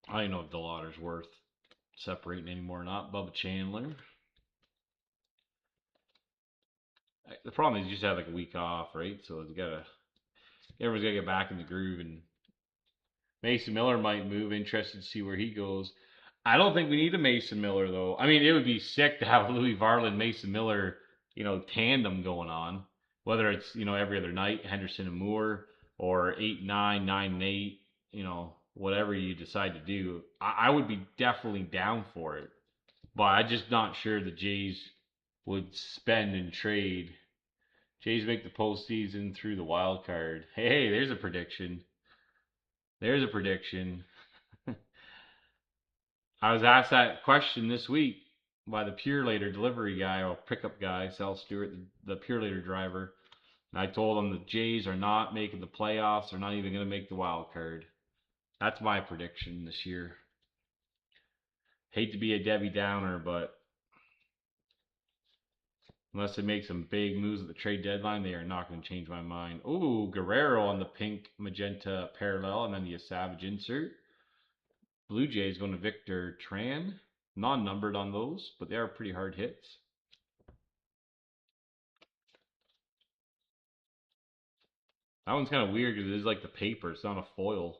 I don't know if DeLauder's worth separating anymore or not. Bubba Chandler. The problem is you just have like a week off, right? So everyone's gotta get back in the groove, and Mason Miller might move. Interested to see where he goes. I don't think we need a Mason Miller though. I mean, it would be sick to have a Louis Varland, Mason Miller, tandem going on. Whether it's every other night, Henderson and Moore, or 8-9, 9-8, whatever you decide to do. I would be definitely down for it, but I'm just not sure the Jays would spend and trade. Jays make the postseason through the wild card. Hey, there's a prediction. There's a prediction. I was asked that question this week by the Pure Later delivery guy or pickup guy, Sal Stewart, the Pure Later driver. And I told him the Jays are not making the playoffs. They're not even going to make the wild card. That's my prediction this year. Hate to be a Debbie Downer, but unless they make some big moves at the trade deadline, they are not going to change my mind. Ooh, Guerrero on the pink magenta parallel, and then the Savage insert. Blue Jays going to Victor Tran. Non-numbered on those, but they are pretty hard hits. That one's kind of weird because it is like the paper. It's not a foil.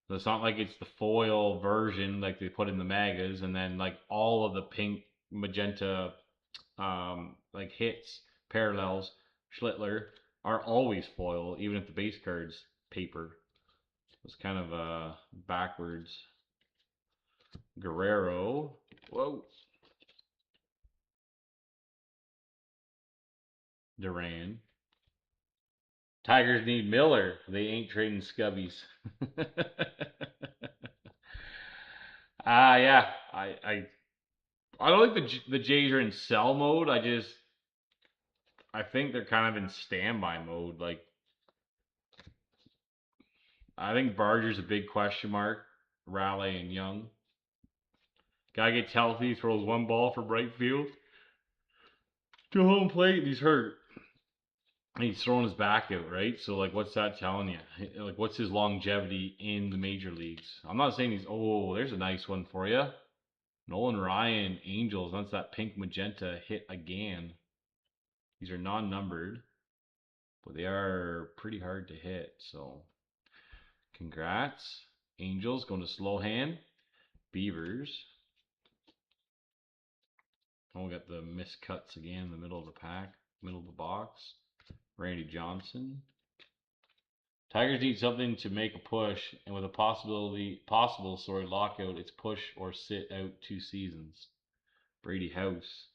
So it's not like it's the foil version like they put in the magas, and then like all of the pink magenta like hits, parallels, Schlittler are always foil, even if the base card's paper. It's kind of backwards. Guerrero. Whoa. Duran. Tigers need Miller. They ain't trading Scubbies. Yeah. I don't think the Jays are in sell mode. I think they're kind of in standby mode. Like, I think Barger's a big question mark. Raleigh and Young. Guy gets healthy, throws one ball for right field to home plate, and he's hurt. And he's throwing his back out, right? So, like, what's that telling you? Like, what's his longevity in the major leagues? I'm not saying there's a nice one for you. Nolan Ryan, Angels. That's that pink magenta hit again. These are non-numbered, but they are pretty hard to hit. So, congrats. Angels going to Slohan. Beavers. Oh, we got the miscuts again in the middle of the pack, middle of the box. Randy Johnson. Tigers need something to make a push, and with a possible lockout, it's push or sit out 2 seasons. Brady House.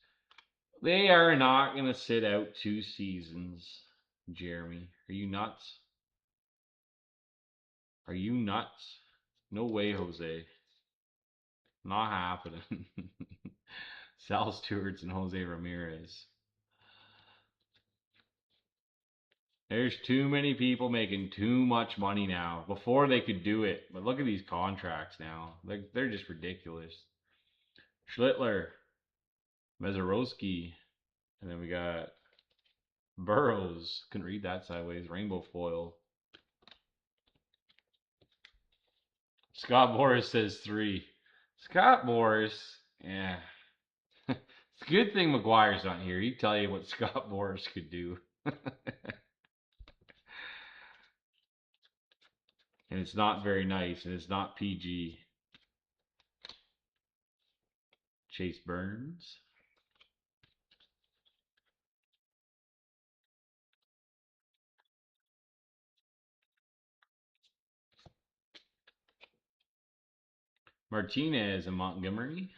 They are not going to sit out 2 seasons, Jeremy. Are you nuts? Are you nuts? No way, Jose. Not happening. Sal Stewart's and Jose Ramirez. There's too many people making too much money now. Before they could do it, but look at these contracts now. They're just ridiculous. Schlittler, Mezarowski, and then we got Burrows. Couldn't read that sideways. Rainbow foil. Scott Morris says 3. Scott Morris, yeah. It's a good thing McGuire's not here. He'd tell you what Scott Morris could do. And it's not very nice, and it's not PG. Chase Burns. Martinez and Montgomery.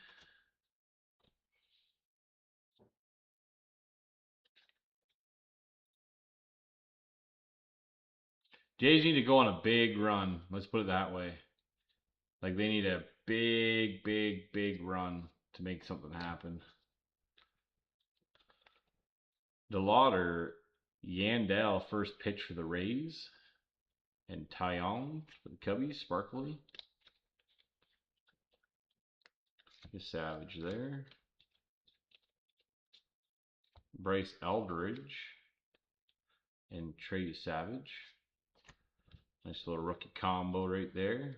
Jays need to go on a big run. Let's put it that way. Like they need a big run to make something happen. DeLauder, Yandel, first pitch for the Rays. And Taillon for the Cubbies, sparkly. Savage there. Bryce Eldridge and Trey Savage. Nice little rookie combo right there.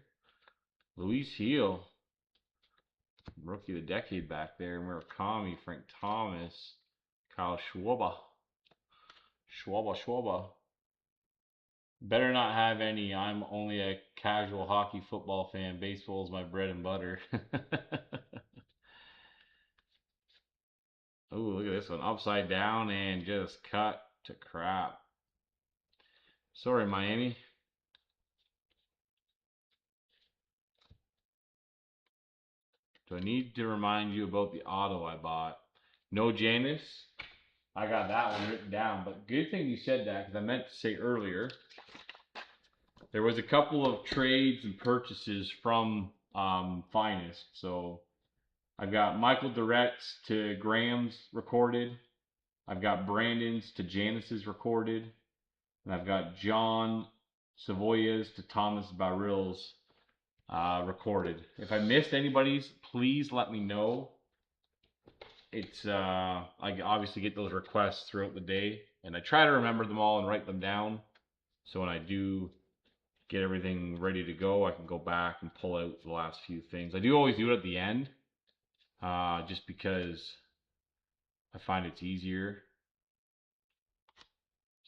Luis Heel, rookie of the decade back there. Murakami, Frank Thomas, Kyle Schwarber. Schwarber. Better not have any. I'm only a casual hockey football fan. Baseball is my bread and butter. Oh, look at this one. Upside down and just cut to crap. Sorry, Miami. Do I need to remind you about the auto I bought? No Janus. I got that one written down, but good thing you said that because I meant to say earlier there was a couple of trades and purchases from Finest. So I've got Michael Duretz to Graham's recorded. I've got Brandon's to Janus's recorded. And I've got John Savoya's to Thomas Barril's recorded. If I missed anybody's, please let me know. It's I obviously get those requests throughout the day, and I try to remember them all and write them down. So when I do get everything ready to go, I can go back and pull out the last few things. I do always do it at the end, just because I find it's easier.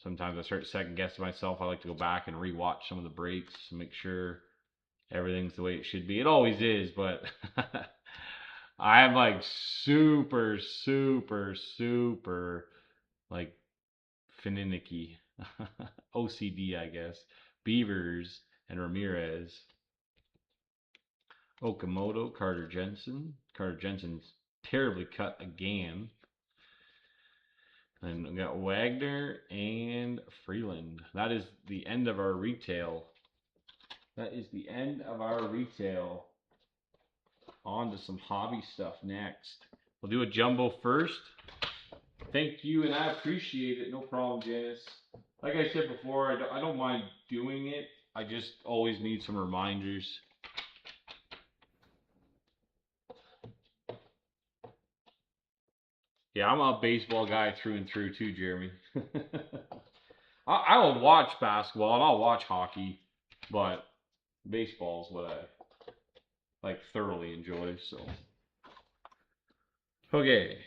Sometimes I start second guessing myself. I like to go back and rewatch some of the breaks to make sure everything's the way it should be. It always is, but I'm like super like finicky. OCD, I guess. Beavers and Ramirez. Okamoto, Carter Jensen. Carter Jensen's terribly cut again. And we got Wagner and Freeland. That is the end of our retail. That is the end of our retail. On to some hobby stuff next. We'll do a jumbo first. Thank you, and I appreciate it. No problem, Janice. Like I said before, I don't mind doing it. I just always need some reminders. Yeah, I'm a baseball guy through and through too, Jeremy. I will watch basketball and I'll watch hockey, but baseball is what I like thoroughly enjoy. So, okay.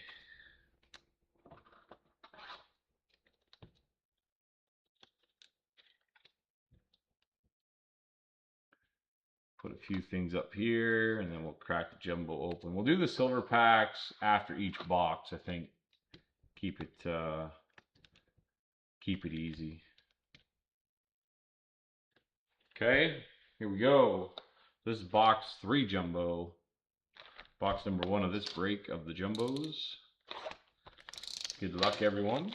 Put a few things up here, and then we'll crack the jumbo open. We'll do the silver packs after each box, I think. Keep it easy. Okay, here we go. This is box 3 jumbo. Box number 1 of this break of the jumbos. Good luck, everyone.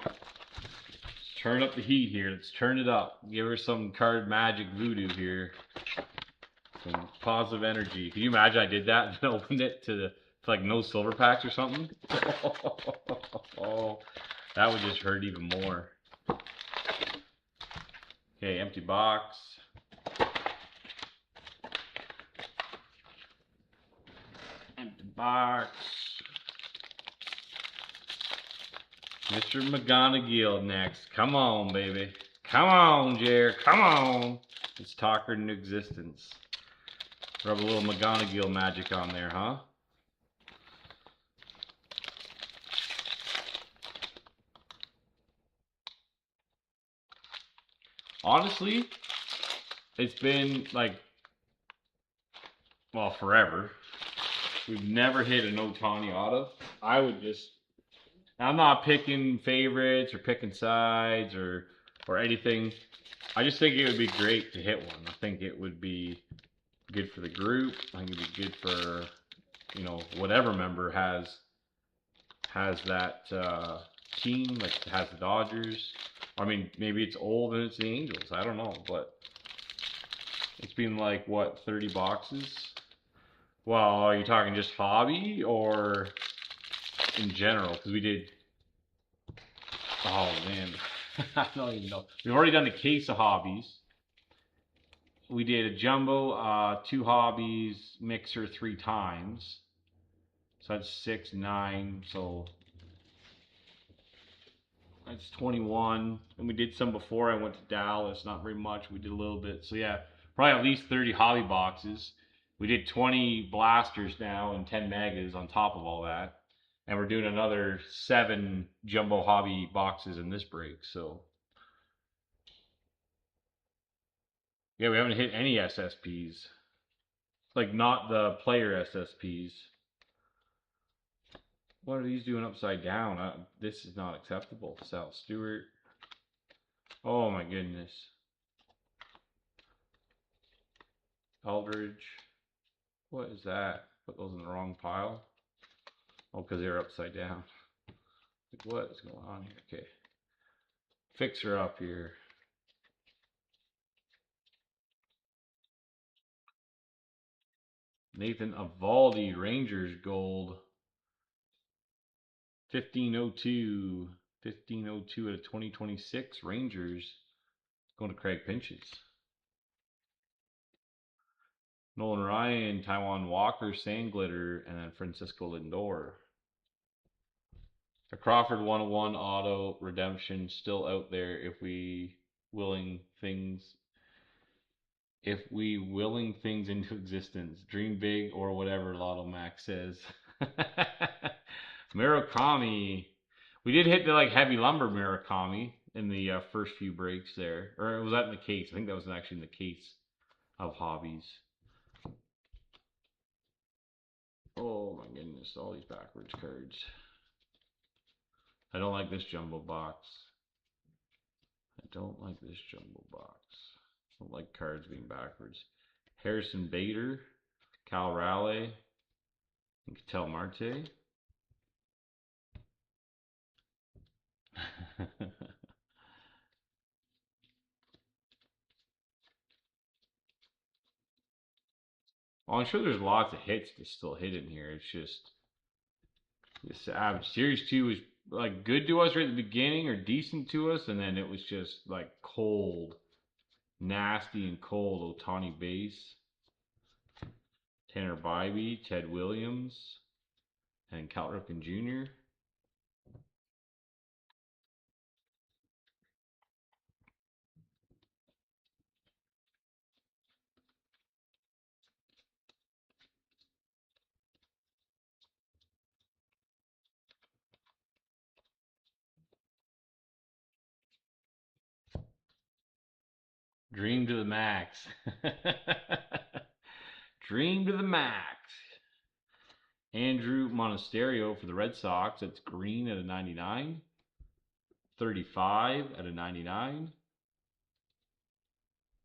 Let's turn up the heat here. Let's turn it up. Give her some card magic voodoo here. Some positive energy. Can you imagine I did that and then opened it to like no silver packs or something? Oh, that would just hurt even more. Okay, empty box. Empty box. Mr. McGonagall next. Come on, baby. Come on, Jer. Come on. Let's talk her into existence. Rub a little McGonagall magic on there, huh? Honestly, it's been like, well, forever. We've never hit an Ohtani auto. I would just, I'm not picking favorites or picking sides or anything. I just think it would be great to hit one. I think it would be good for the group. I think it'd be good for, you know, whatever member has that team, like has the Dodgers. I mean, maybe it's old and it's the Angels. I don't know, but it's been like, what, 30 boxes? Well, are you talking just hobby or in general? Because we did, oh man, I don't even know. We've already done a case of hobbies. We did a jumbo, 2 hobbies, mixer 3 times. So that's 6, 9, so that's 21. And we did some before I went to Dallas, not very much. We did a little bit. So yeah, probably at least 30 hobby boxes. We did 20 blasters now and 10 megas on top of all that. And we're doing another 7 jumbo hobby boxes in this break. So yeah, we haven't hit any SSPs. Like not the player SSPs. What are these doing upside down? This is not acceptable. Sal Stewart. Oh my goodness. Aldridge. What is that? Put those in the wrong pile. Oh, because they're upside down. Like, what is going on here? Okay. Fix her up here. Nathan Eovaldi, Rangers gold. 1502. 1502 out of 2026. Rangers. Going to Craig Pinches. Nolan Ryan, Taiwan Walker, Sandglitter, and then Francisco Lindor. The Crawford 101 auto redemption still out there if we willing things into existence. Dream big or whatever Lotto Max says. Murakami. We did hit the like heavy lumber Murakami in the first few breaks there. Or was that in the case? I think that was actually in the case of hobbies. Oh my goodness, all these backwards cards. I don't like this jumbo box. I don't like this jumbo box. I don't like cards being backwards. Harrison Bader, Cal Raleigh, and Ketel Marte. Well, I'm sure there's lots of hits to still hit in here. It's just this average. Series 2 was like good to us right at the beginning or decent to us, and then it was just like cold, nasty and cold Ohtani base. Tanner Bybee, Ted Williams, and Cal Ripken Jr. Dream to the max. Dream to the max. Andrew Monasterio for the Red Sox. That's green at a 99. 35 at a 99.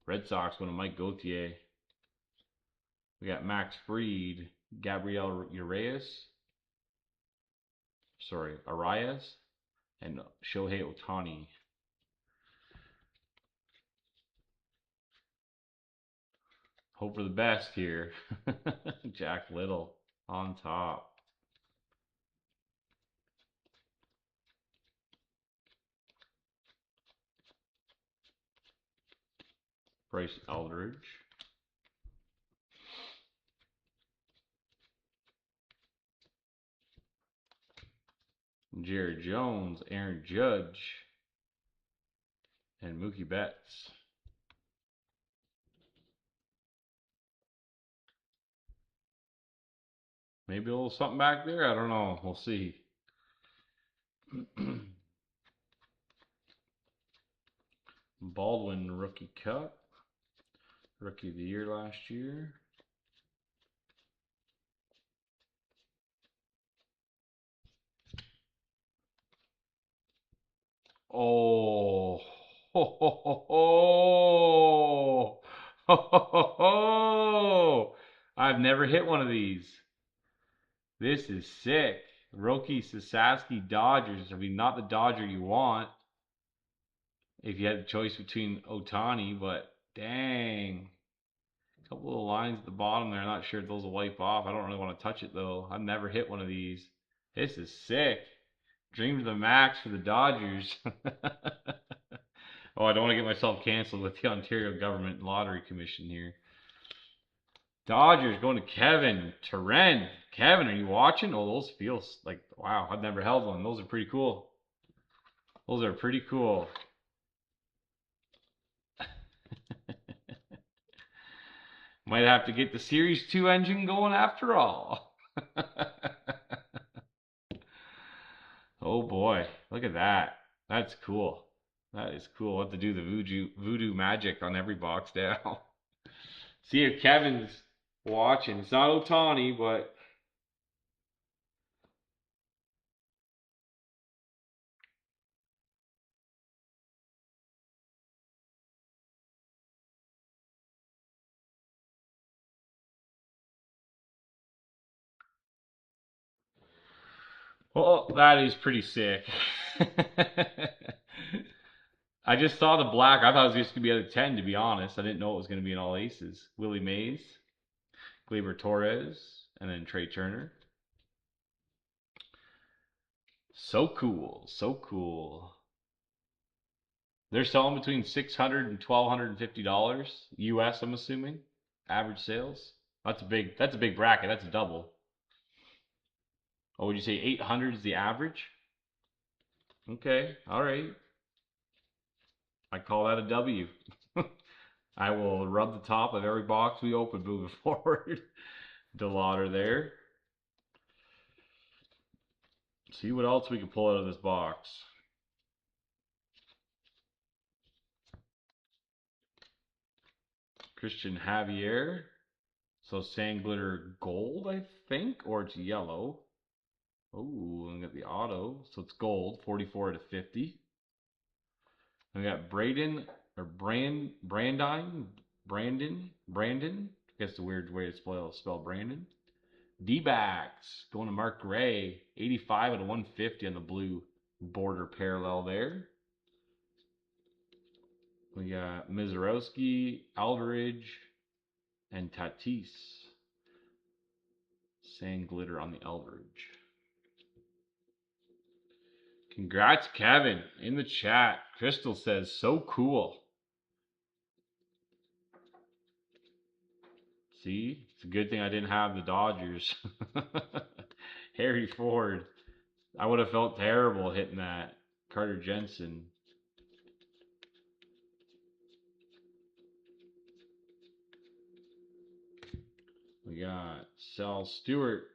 Red Sox going to Mike Gauthier. We got Max Fried, Gabriel Arias, and Shohei Ohtani. Hope for the best here. Jack Little on top. Bryce Eldridge. Jared Jones, Aaron Judge, and Mookie Betts. Maybe a little something back there. I don't know. We'll see. Baldwin rookie cut. Rookie of the year last year. Oh, ho, ho, ho, ho. Ho, ho, ho, ho. I've never hit one of these. This is sick. Roki Sasaki Dodgers. I mean, not the Dodger you want if you had the choice between Ohtani, but dang. A couple of lines at the bottom there. I'm not sure if those will wipe off. I don't really want to touch it, though. I've never hit one of these. This is sick. Dream to the max for the Dodgers. Oh, I don't want to get myself canceled with the Ontario Government Lottery Commission here. Dodgers going to Kevin Terren. Kevin, are you watching? Oh, those feels like, wow, I've never held one. Those are pretty cool. Those are pretty cool. Might have to get the Series 2 engine going after all. Oh boy, look at that. That's cool. That is cool. We'll have to do the voodoo magic on every box now. See if Kevin's watching. It's not Ohtani, but well, that is pretty sick. I just saw the black. I thought it was just going to be out of 10, to be honest. I didn't know it was going to be in all aces. Willie Mays, Gleyber Torres, and then Trey Turner. So cool. So cool. They're selling between $600 and $1,250 US, I'm assuming. Average sales. That's a big bracket. That's a double. Oh, would you say 800 is the average? Okay, all right. I call that a W. I will rub the top of every box we open moving forward. DeLauder there. See what else we can pull out of this box. Christian Javier. So sand glitter gold, I think, or it's yellow. Oh, and got the auto. So it's gold, 44 to 50. And we got Brandon. I guess the weird way to spell Brandon. D-backs going to Mark Gray, 85 out of 150 on the blue border parallel there. We got Mizorowski, Aldridge, and Tatis. Sand glitter on the Aldridge. Congrats, Kevin, in the chat. Crystal says, so cool. See, it's a good thing I didn't have the Dodgers. Harry Ford. I would have felt terrible hitting that. Carter Jensen. We got Sal Stewart.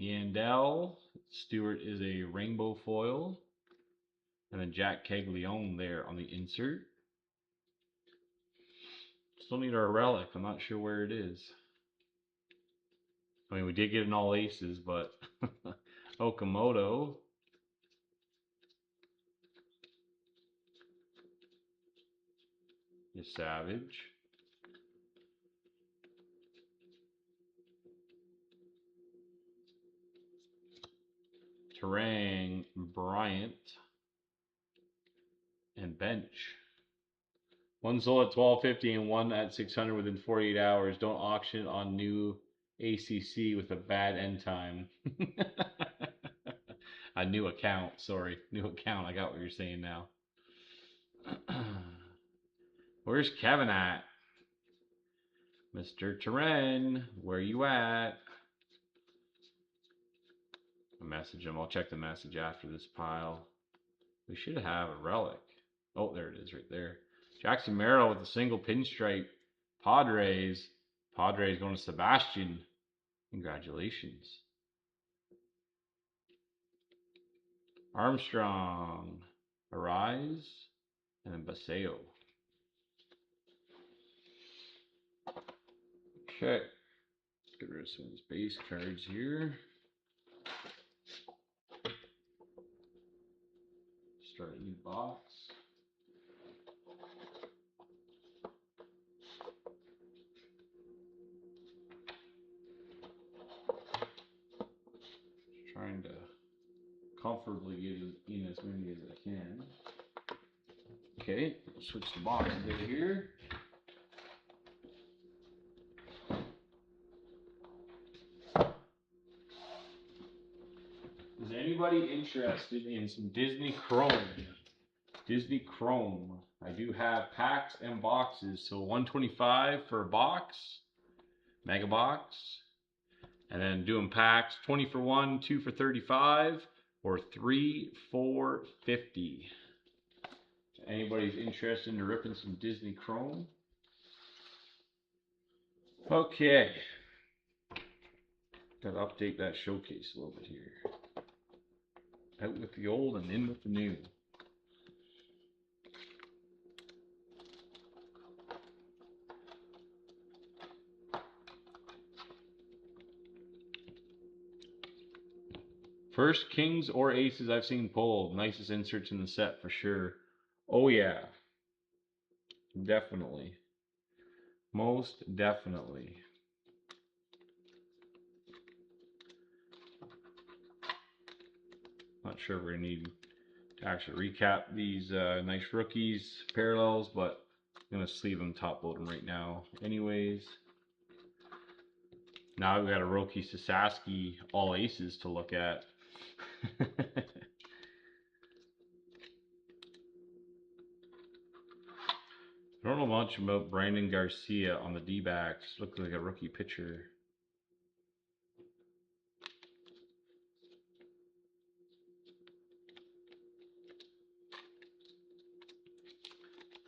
Yandel. Stewart is a rainbow foil. And then Jack Caglione there on the insert. Still need our relic. I'm not sure where it is. I mean, we did get an all aces, but Okamoto. Is Savage. Terang, Bryant, and Bench. One sold at $12.50 and one at $600 within 48 hours. Don't auction on new ACC with a bad end time. A new account, sorry. New account. I got what you're saying now. Where's Kevin at? Mr. Terren, where you at? I message him. I'll check the message after this pile. We should have a relic. Oh, there it is right there. Jackson Merrill with a single pinstripe. Padres. Padres going to Sebastian. Congratulations. Armstrong. Arise. And then Baseo. Okay. Let's get rid of some of these base cards here. Start a new box. Trying to comfortably get in as many as I can. Okay, switch the box a bit here. Is anybody interested in some Disney Chrome? Disney Chrome. I do have packs and boxes. So 125 for a box, mega box, and then doing packs 20 for 1, 2 for 35, or 3 for 50. If anybody's interested in ripping some Disney Chrome. Okay. Gotta update that showcase a little bit here. Out with the old and in with the new. First kings or aces I've seen pulled. Nicest inserts in the set for sure. Oh yeah. Definitely. Most definitely. Not sure if we're going to need to actually recap these nice rookies parallels, but I'm going to sleeve them, top load them right now anyways. Now we've got a Roki Sasaki all aces to look at. I don't know much about Brandon Garcia on the D-backs. Looks like a rookie pitcher.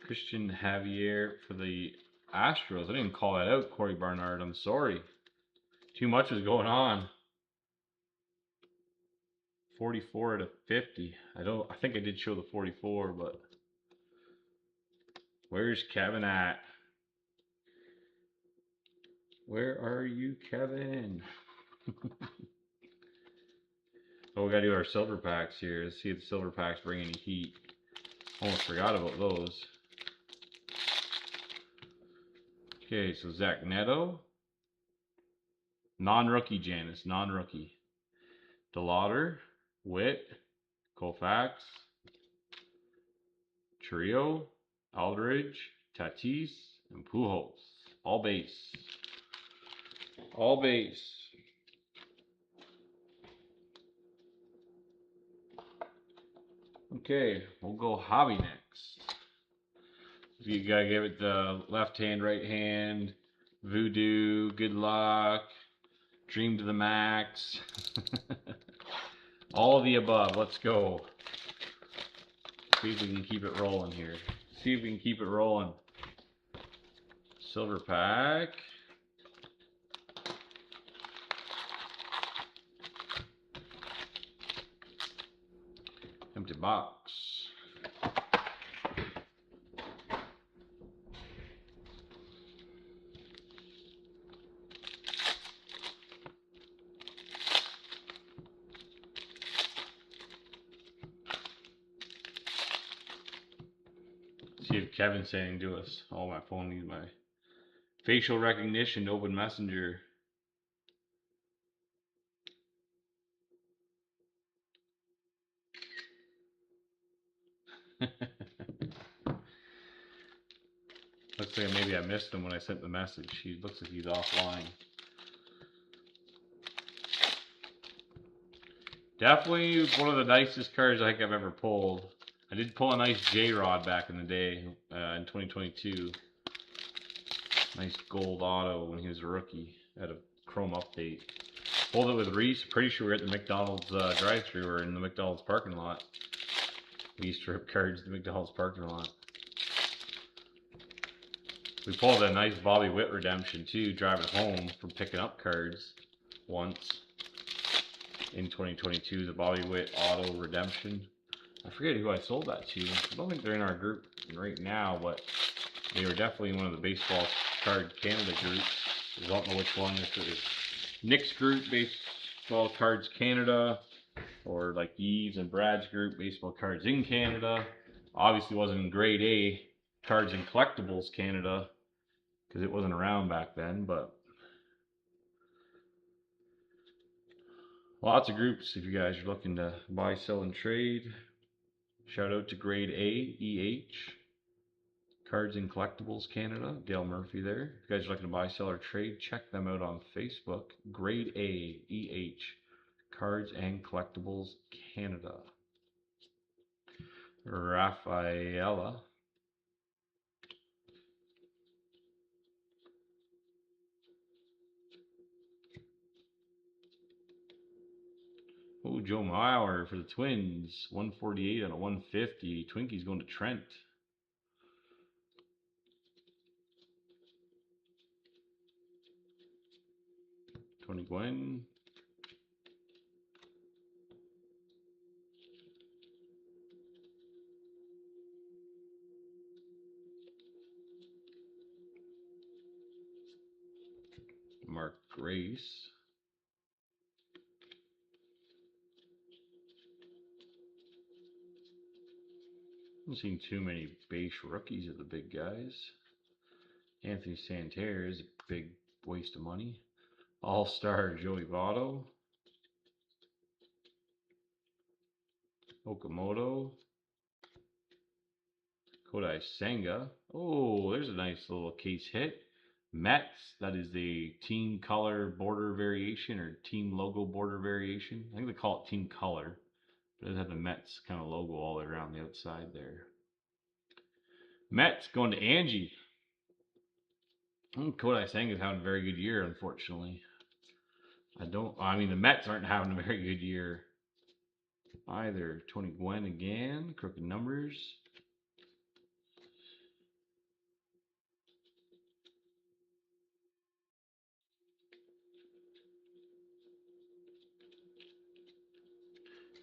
Christian Javier for the Astros. I didn't call that out, Corey Barnard. I'm sorry. Too much was going on. 44 out of 50. I think I did show the 44, but where's Kevin at? Where are you, Kevin? Oh, we gotta do our silver packs here. Let's see if the silver packs bring any heat. Almost forgot about those. Okay, so Zach Neto. Non-rookie Janice, non-rookie. DeLauder, Witt, Koufax, Trio, Aldridge, Tatis, and Pujols. All base. All base. Okay, we'll go hobby next. You gotta give it the left hand, right hand, voodoo, good luck, dream to the max. All of the above. Let's go. See if we can keep it rolling here. See if we can keep it rolling. Silver pack. Empty box. See if Kevin's saying to us. Oh, my phone needs my facial recognition to open Messenger. Looks like maybe I missed him when I sent the message. He looks like he's offline. Definitely one of the nicest cards I think I've ever pulled. I did pull a nice J-Rod back in the day in 2022. Nice gold auto when he was a rookie at a Chrome update. Pulled it with Reese. Pretty sure we were at the McDonald's drive-thru or in the McDonald's parking lot. We used to rip cards in the McDonald's parking lot. We pulled a nice Bobby Witt redemption too, driving home from picking up cards once in 2022. The Bobby Witt auto redemption. I forget who I sold that to. I don't think they're in our group right now, but they were definitely in one of the Baseball Card Canada groups. I don't know which one. If it was Nick's group, Baseball Cards Canada, or like Yeves and Brad's group, Baseball Cards in Canada. Obviously wasn't in Grade A Cards and Collectibles Canada, because it wasn't around back then, but lots of groups if you guys are looking to buy, sell, and trade. Shout out to Grade A EH Cards and Collectibles Canada, Dale Murphy there. If you guys are looking to buy, sell, or trade, check them out on Facebook. Grade A EH Cards and Collectibles Canada. Rafaela. Oh, Joe Mauer for the Twins. 148 on a 150. Twinkie's going to Trent. Tony Gwynn. Mark Grace. Haven't seen too many base rookies of the big guys. Anthony Santerre is a big waste of money. All-Star Joey Votto. Okamoto. Kodai Senga. Oh, there's a nice little case hit. Mets, that is the team color border variation or team logo border variation. I think they call it team color. But it has the Mets kind of logo all around the outside there. Mets going to Angie. Kodai Senga's having a very good year, unfortunately. I mean, the Mets aren't having a very good year either. Tony Gwynn again. Crooked numbers.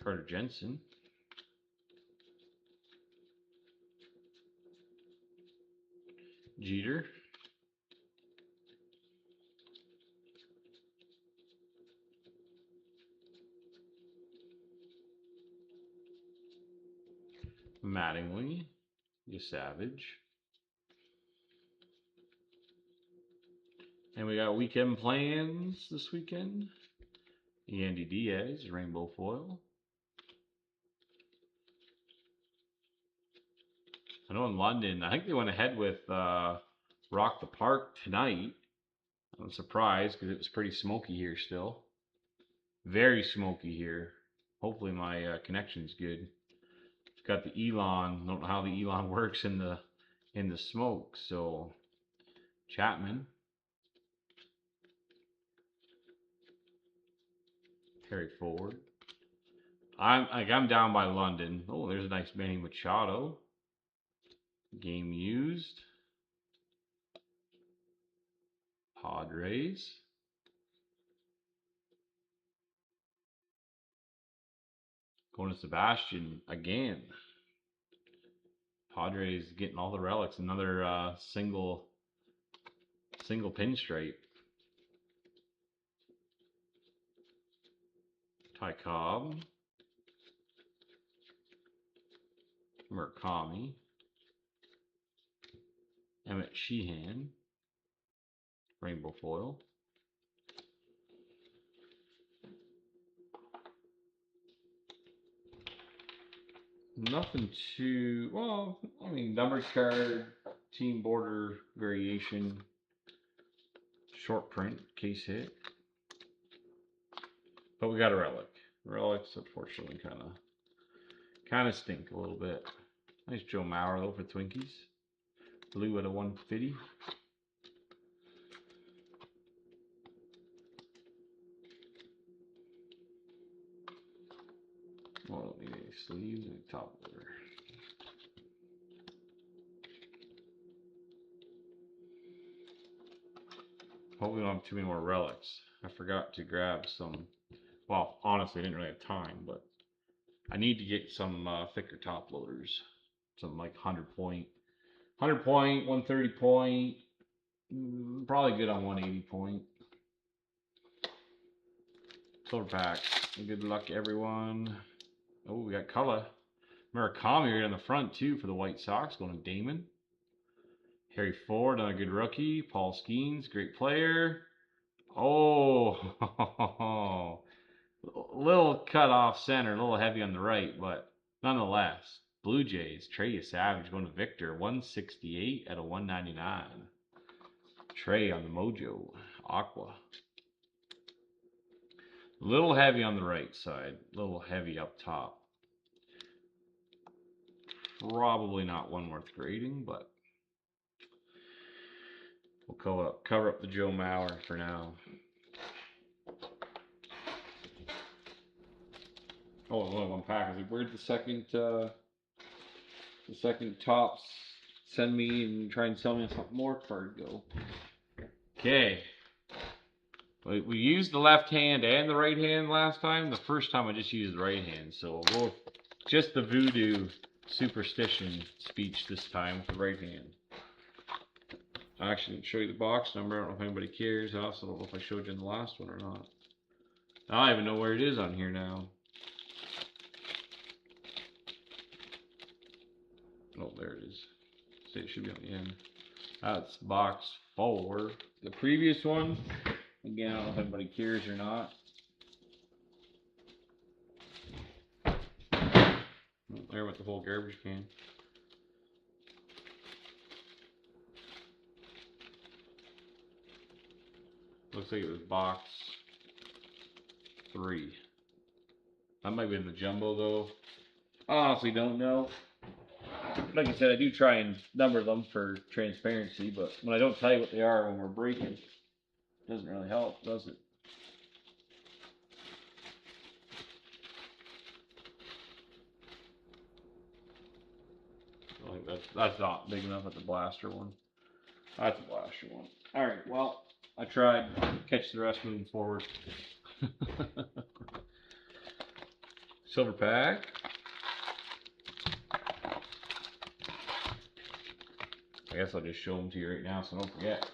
Carter Jensen. Jeter. Mattingly. You Savage. And we got weekend plans this weekend. Yandy Diaz, rainbow foil. I know in London, I think they went ahead with Rock the Park tonight. I'm surprised because it was pretty smoky here still. Very smoky here. Hopefully my connection's good. It's got the Elon. Don't know how the Elon works in the smoke. So Chapman. Harry Ford. I'm down by London. Oh, there's a nice Manny Machado. Game used. Padres. Going to Sebastian again. Padres getting all the relics. Another single pinstripe. Ty Cobb. Murakami. Emmett Sheehan. Rainbow foil. Nothing too, well, I mean, numbered card, team border variation, short print, case hit. But we got a relic. Relics, unfortunately, kind of stink a little bit. Nice Joe Mauer though for Twinkies. Blue at a 150. Well, don't need any sleeves and top loader. Hope we don't have too many more relics. I forgot to grab some. Well, honestly, I didn't really have time, but I need to get some thicker top loaders. Something like 100 point, 130 point. Probably good on 180 point. Silver pack. Good luck, everyone. Oh, we got color. Murakami right on the front too for the White Sox, going to Damon. Harry Ford, another good rookie. Paul Skeens, great player. Oh, little cut off center, a little heavy on the right, but nonetheless. Blue Jays, Trey Savage going to Victor, 168 out of 199. Trey on the Mojo, Aqua. A little heavy on the right side, a little heavy up top. Probably not one worth grading, but we'll cover up the Joe Mauer for now. Oh, there's only one pack. Where'd the second tops send me and try and sell me something more card go? Okay. We used the left hand and the right hand last time. The first time I just used the right hand, so we'll go with just the voodoo superstition speech this time with the right hand. I actually didn't show you the box number. I don't know if anybody cares. I also don't know if I showed you in the last one or not. I don't even know where it is on here now. Oh, there it is. See, it should be on the end. That's box 4. The previous one, again, I don't know if anybody cares or not. There went the whole garbage can. Looks like it was box 3. That might be in the jumbo though. I honestly don't know. Like I said, I do try and number them for transparency, but when I don't tell you what they are when we're breaking, it doesn't really help, does it? I think that's not big enough at the blaster one. That's a blaster one. Alright, well, I tried. Catch the rest moving forward. Silver pack. I guess I'll just show them to you right now so don't forget.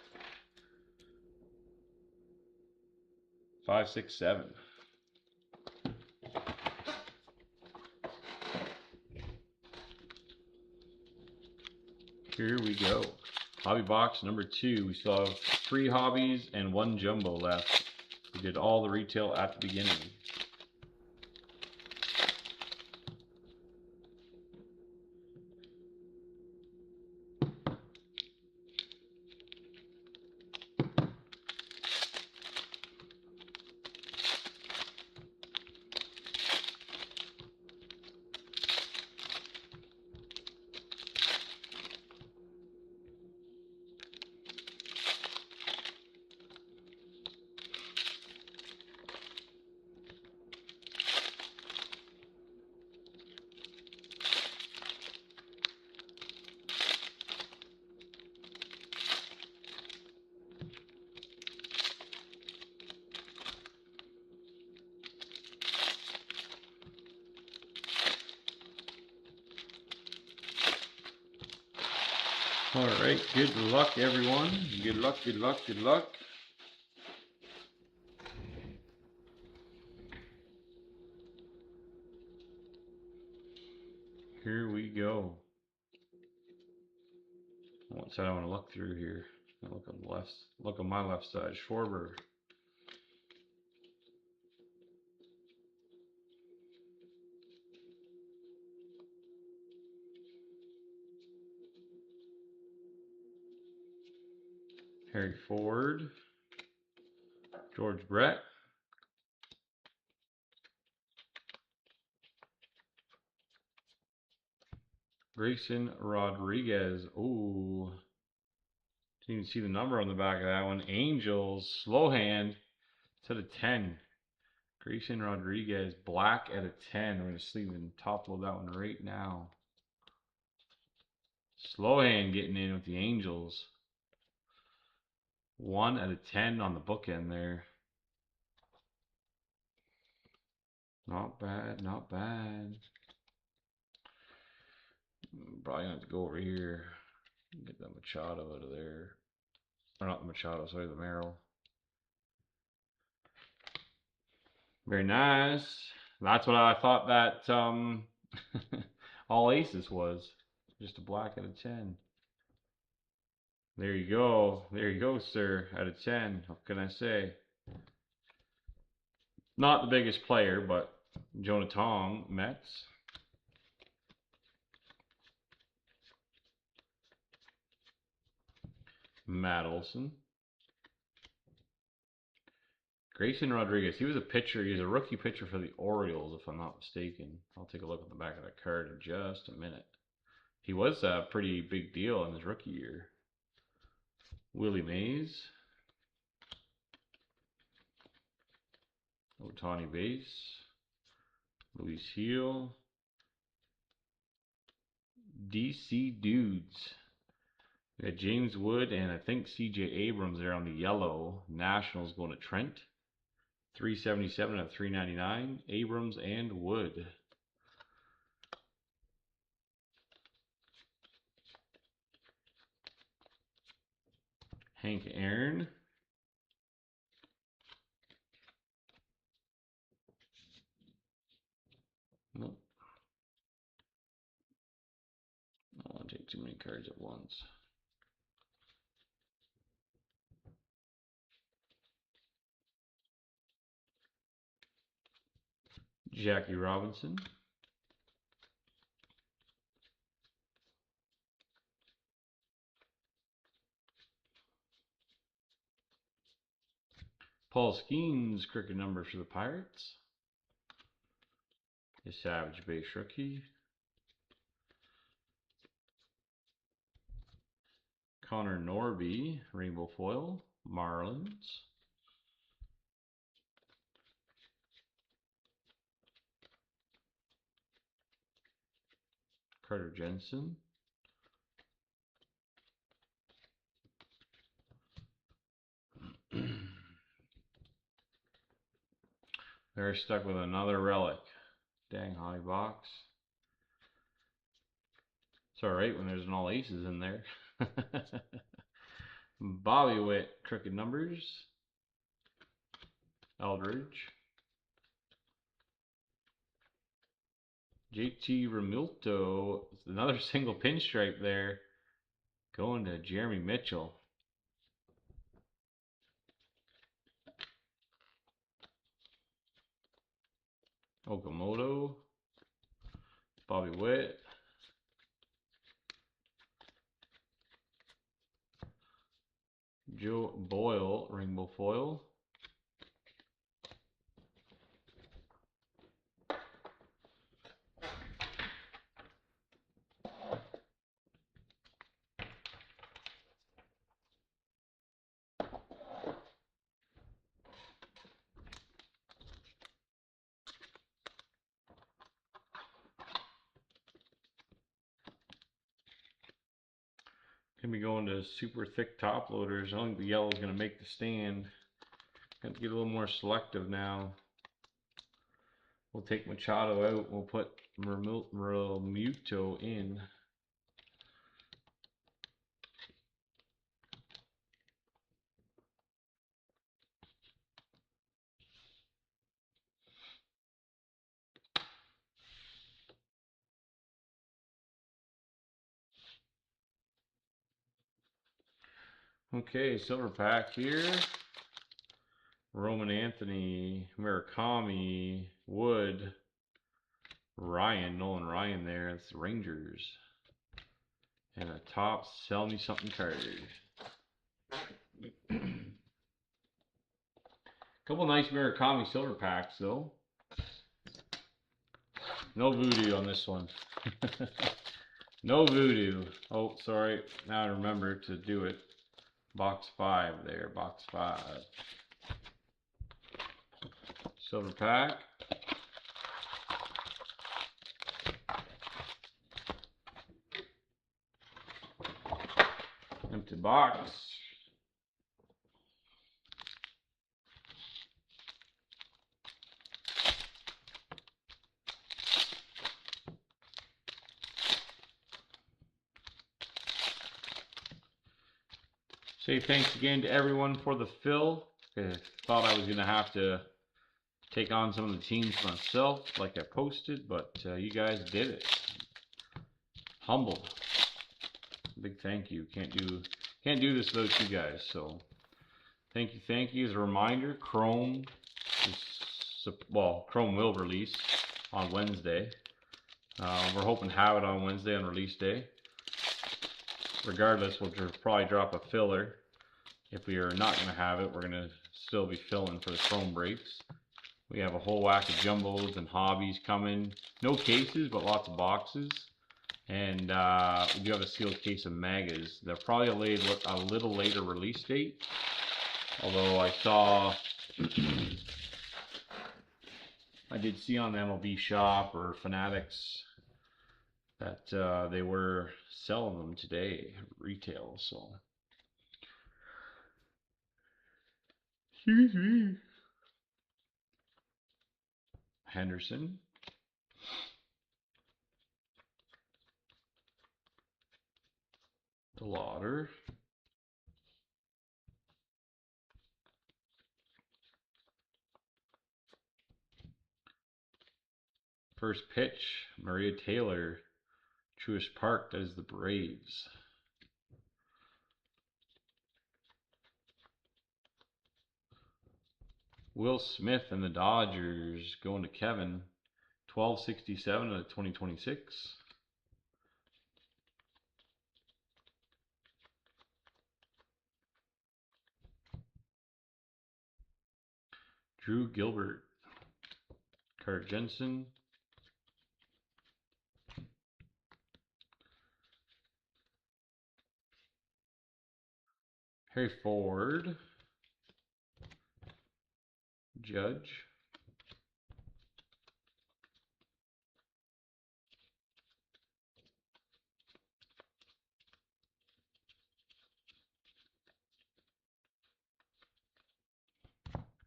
5, 6, 7. Here we go. Hobby box number 2. We still have 3 hobbies and 1 jumbo left. We did all the retail at the beginning. Alright, good luck everyone. Good luck, good luck, good luck. Here we go. What side I want to look through here? I look on the left. Look on my left side. Schwarber. Harry Ford. George Brett. Grayson Rodriguez. Ooh. Didn't even see the number on the back of that one. Angels. Slow hand. It's at a 10. Grayson Rodriguez. Black at a 10. We're going to sleeve and top load that one right now. Slow hand getting in with the Angels. 1 out of 10 on the bookend there. Not bad, not bad. Probably gonna have to go over here. Get that Machado out of there. Or not the Machado, sorry, the Merrill. Very nice. That's what I thought that all aces was. Just a black out of 10. There you go. There you go, sir. Out of 10. What can I say? Not the biggest player, but Jonah Tong, Mets. Matt Olson. Grayson Rodriguez. He was a pitcher. He was a rookie pitcher for the Orioles, if I'm not mistaken. I'll take a look at the back of that card in just a minute. He was a pretty big deal in his rookie year. Willie Mays. Ohtani base. Luis Heel. DC Dudes. We got James Wood and I think CJ Abrams there on the yellow. Nationals going to Trent. 377 of 399. Abrams and Wood. Hank Aaron. Nope. I don't want to take too many cards at once. Jackie Robinson. Paul Skeens, cricket numbers for the Pirates. A Savage base rookie. Connor Norby, rainbow foil. Marlins. Carter Jensen. They're stuck with another relic. Dang, hobby box. It's alright when there's an all aces in there. Bobby Witt, crooked numbers. Eldridge. JT Realmuto, another single pinstripe there. Going to Jeremy Mitchell. Okamoto. Bobby Witt. Joe Boyle, rainbow foil. Gonna be going to super thick top loaders. I don't think the yellow is gonna make the stand. Have to get a little more selective now. We'll take Machado out. We'll put Realmuto in. Okay, silver pack here. Roman Anthony, Murakami, Wood, Nolan Ryan there. That's the Rangers. And a top sell me something card. Couple nice Murakami silver packs though. No voodoo on this one. No voodoo. Oh, sorry. Now I remember to do it. Box 5 there. Box 5. Silver pack. Empty box. Say thanks again to everyone for the fill. I thought I was going to have to take on some of the teams myself like I posted, but you guys did it. Humble. Big thank you. Can't do this without you guys. So thank you. As a reminder, Chrome Chrome will release on Wednesday. We're hoping to have it on Wednesday on release day. Regardless, we'll probably drop a filler. If we are not going to have it, we're going to still be filling for the Chrome breaks. We have a whole whack of jumbos and hobbies coming. No cases, but lots of boxes. And we do have a sealed case of Magas. They're probably a little later release date. Although I saw, I did see on the MLB Shop or Fanatics that they were selling them today, retail, so. Excuse me. Henderson. DeLauder. First pitch, Maria Taylor. Truist Park does the Braves. Will Smith and the Dodgers going to Kevin. 1267 of 2026. Drew Gilbert. Kurt Jensen. Harry Ford. Judge.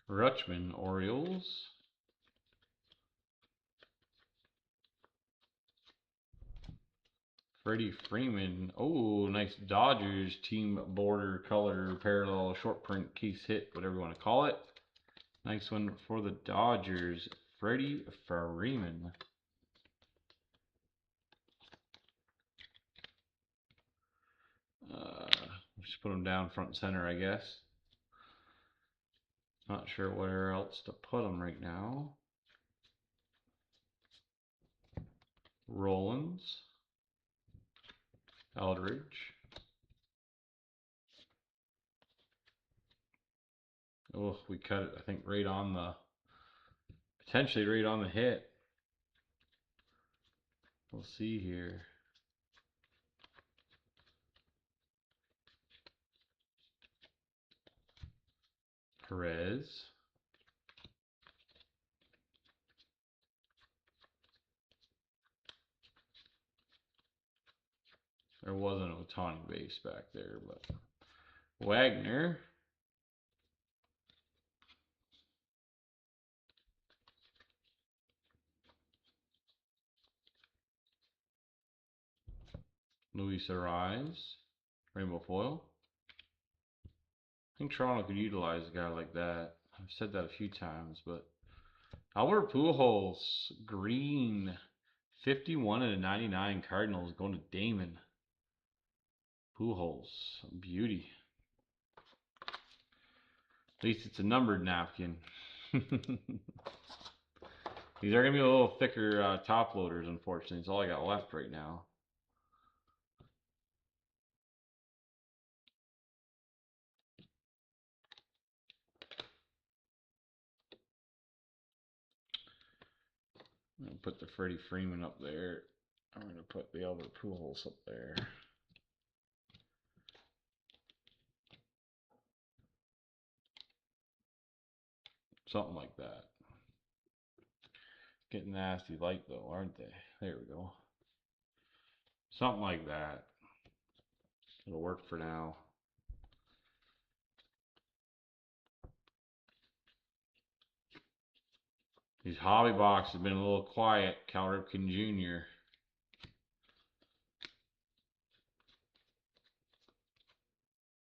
Rutschman, Orioles. Freddie Freeman. Oh, nice Dodgers team border color parallel short print case hit, whatever you want to call it. Nice one for the Dodgers. Freddie Freeman. Just put him down front and center, I guess. Not sure where else to put him right now. Rollins. Eldridge. Oh, we cut it, I think, right on the, potentially right on the hit. We'll see here. Perez. There wasn't a Ohtani base back there, but Wagner. Luis Ariz. Rainbow foil. I think Toronto could utilize a guy like that. I've said that a few times, but Albert Pujols, green, 51 and a 99 Cardinals going to Damon. Pujols, beauty. At least it's a numbered napkin. These are going to be a little thicker top loaders, unfortunately. It's all I got left right now. I'm going to put the Freddie Freeman up there. I'm going to put the Albert Pujols up there. Something like that. Getting nasty light though, aren't they? There we go. Something like that. It'll work for now. These hobby boxes have been a little quiet. Cal Ripken Jr.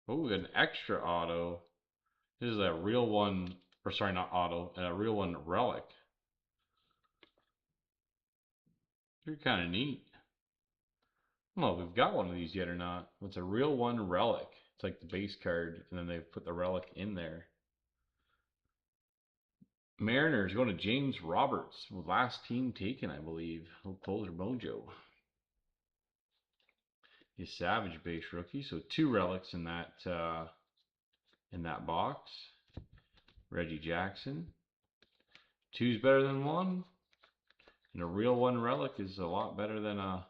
Oh, we got an extra auto. This is a real one, or sorry, not auto, a real one relic. They're kind of neat. I don't know if we've got one of these yet or not. It's a real one relic. It's like the base card, and then they've put the relic in there. Mariners going to James Roberts. Last team taken, I believe. Little closer mojo. His Savage base rookie. So 2 relics in that box. Reggie Jackson. 2's better than 1. And a real one relic is a lot better than a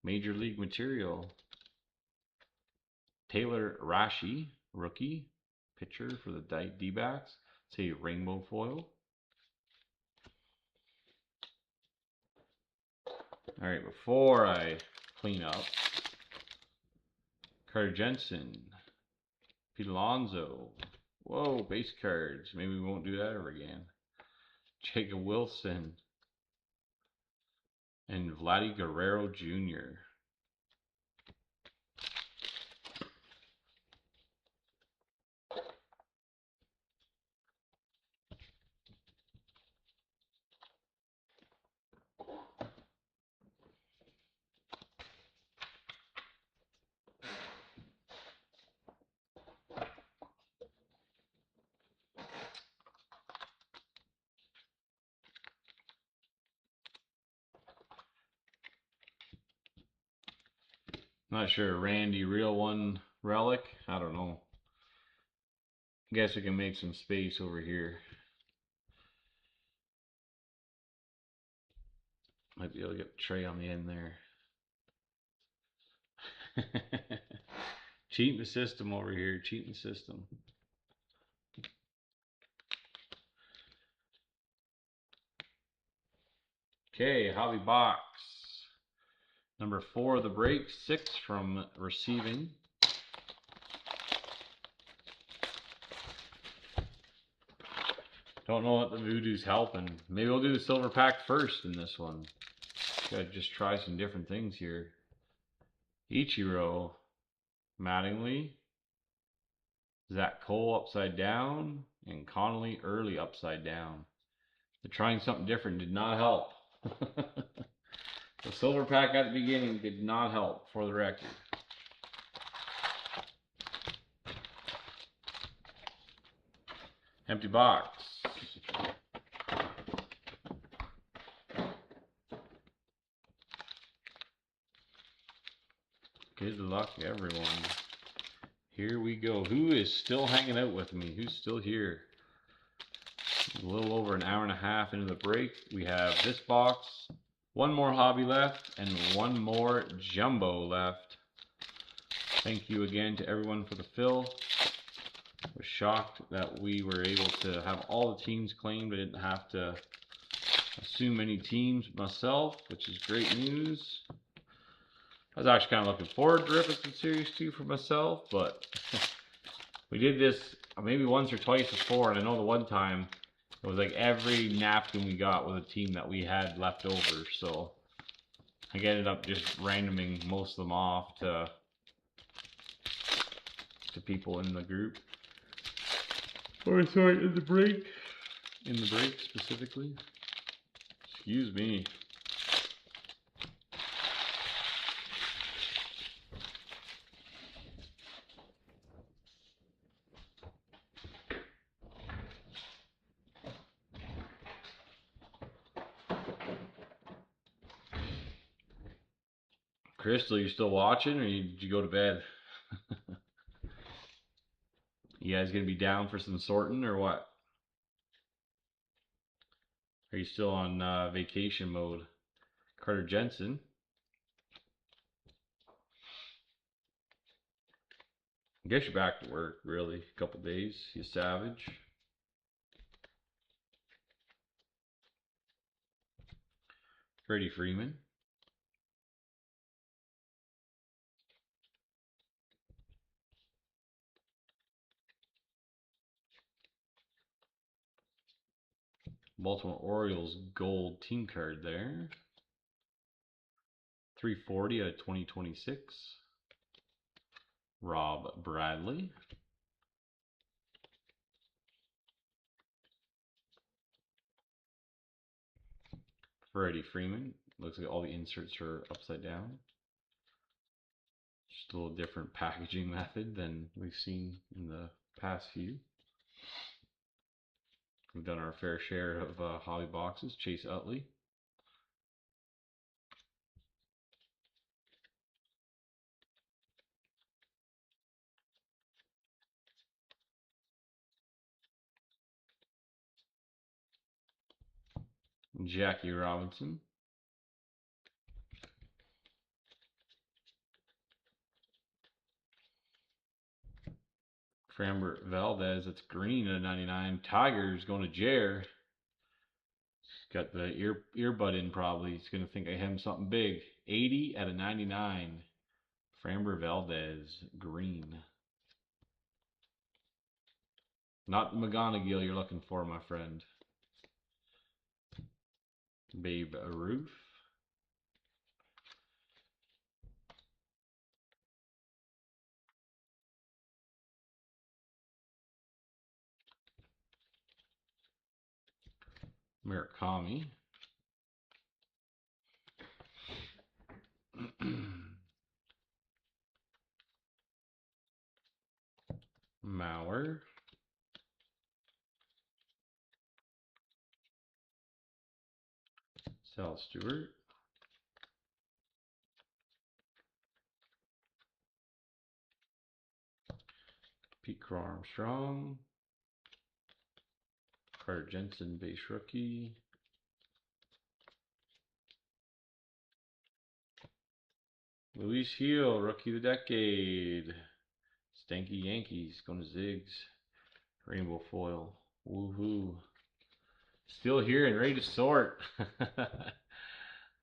major league material. Taylor Rashi, rookie. Pitcher for the D-backs. It's a rainbow foil. Alright, before I clean up, Carter Jensen, Pete Alonso. Whoa, base cards. Maybe we won't do that ever again. Jacob Wilson. And Vladdy Guerrero Jr. Not sure. Randy, real one relic? I don't know. Guess we can make some space over here. Might be able to get the tray on the end there. Cheating the system over here. Cheating the system. Okay, hobby box. Number 4 of the break, 6 from receiving. Don't know what the voodoo's helping. Maybe we'll do the silver pack first in this one. Gotta just try some different things here. Ichiro, Mattingly, Zach Cole upside down, and Connolly early upside down. They're trying something different. Did not help. The silver pack at the beginning did not help, for the record. Empty box. Good luck, everyone. Here we go. Who is still hanging out with me? Who's still here? A little over an hour and a half into the break. We have this box, 1 more hobby left, and 1 more jumbo left. Thank you again to everyone for the fill. I was shocked that we were able to have all the teams claimed. I didn't have to assume any teams myself, which is great news. I was actually kind of looking forward to Ripperson Series 2 for myself, but we did this maybe once or twice before, and I know the one time it was like every napkin we got was a team that we had left over, so I ended up just randoming most of them off to people in the group. Or sorry, in the break. In the break specifically. Excuse me. Crystal, you still watching, or did you go to bed? You guys gonna be down for some sorting, or what? Are you still on vacation mode? Carter Jensen. I guess you're back to work, really. A couple days. You savage. Freddie Freeman. Baltimore Orioles gold team card there. 340 out of 2026. Rob Bradley. Freddie Freeman. Looks like all the inserts are upside down. Just a little different packaging method than we've seen in the past few. We've done our fair share of hobby boxes. Chase Utley. Jackie Robinson. Framber Valdez, that's green at 99. Tigers going to Jer. He's got the earbud in probably. He's going to think I him something big. 80 out of 99. Framber Valdez, green. Not McGonigal you're looking for, my friend. Babe Ruth. Murakami. Mauer. Sal Stewart. Pete Crow Armstrong. Carter Jensen, base rookie. Luis Heel, rookie of the decade. Stanky Yankees, going to Ziggs. Rainbow foil. Woohoo. Still here and ready to sort.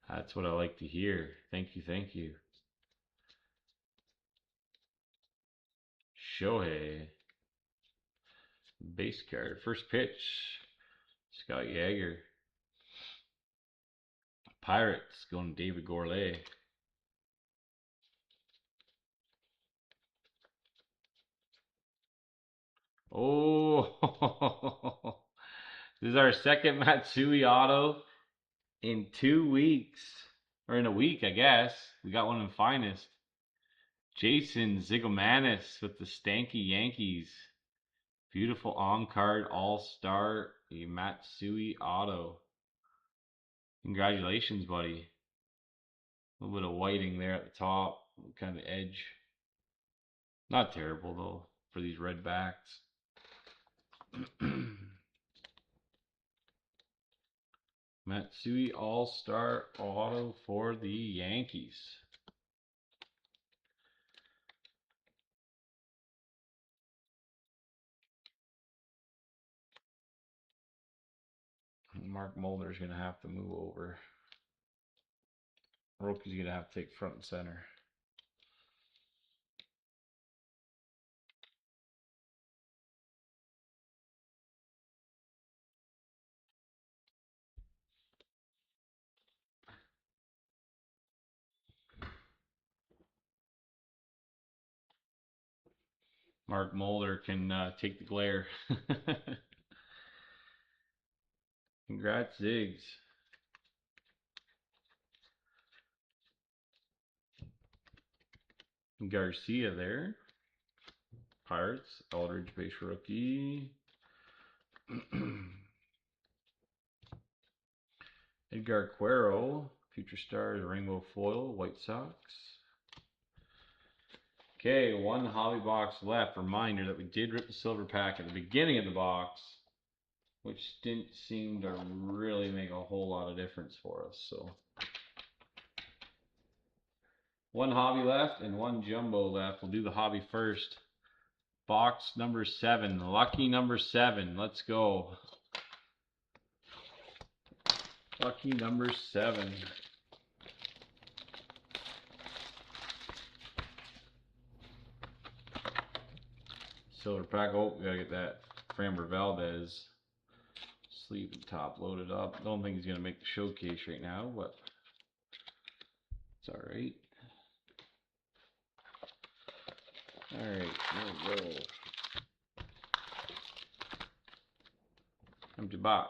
That's what I like to hear. Thank you, thank you. Shohei. Base card. First pitch. Scott Yeager. Pirates going to David Gourlay. Oh, this is our second Matsui auto in 2 weeks. Or in a week, I guess. We got one in Finest. Jason Zigomanis with the Stanky Yankees. Beautiful on-card all-star Matsui auto. Congratulations, buddy. A little bit of whiting there at the top. Kind of edge. Not terrible, though, for these red backs. Matsui all-star auto for the Yankees. Mark Mulder's going to have to move over. Rookie's going to have to take front and center. Mark Mulder can take the glare. Congrats, Ziggs. Garcia there. Pirates, Aldridge base rookie. Edgar Quero, Future Stars, Rainbow Foil, White Sox. Okay, one hobby box left. Reminder that we did rip the silver pack at the beginning of the box, which didn't seem to really make a whole lot of difference for us. So one hobby left and one jumbo left. We'll do the hobby first. Box number 7, lucky number 7. Let's go. Lucky number 7. Silver pack. Oh, we gotta get that Framber Valdez sleeve and top loaded up. Don't think he's gonna make the showcase right now, but it's alright. Alright, here we go. Empty box.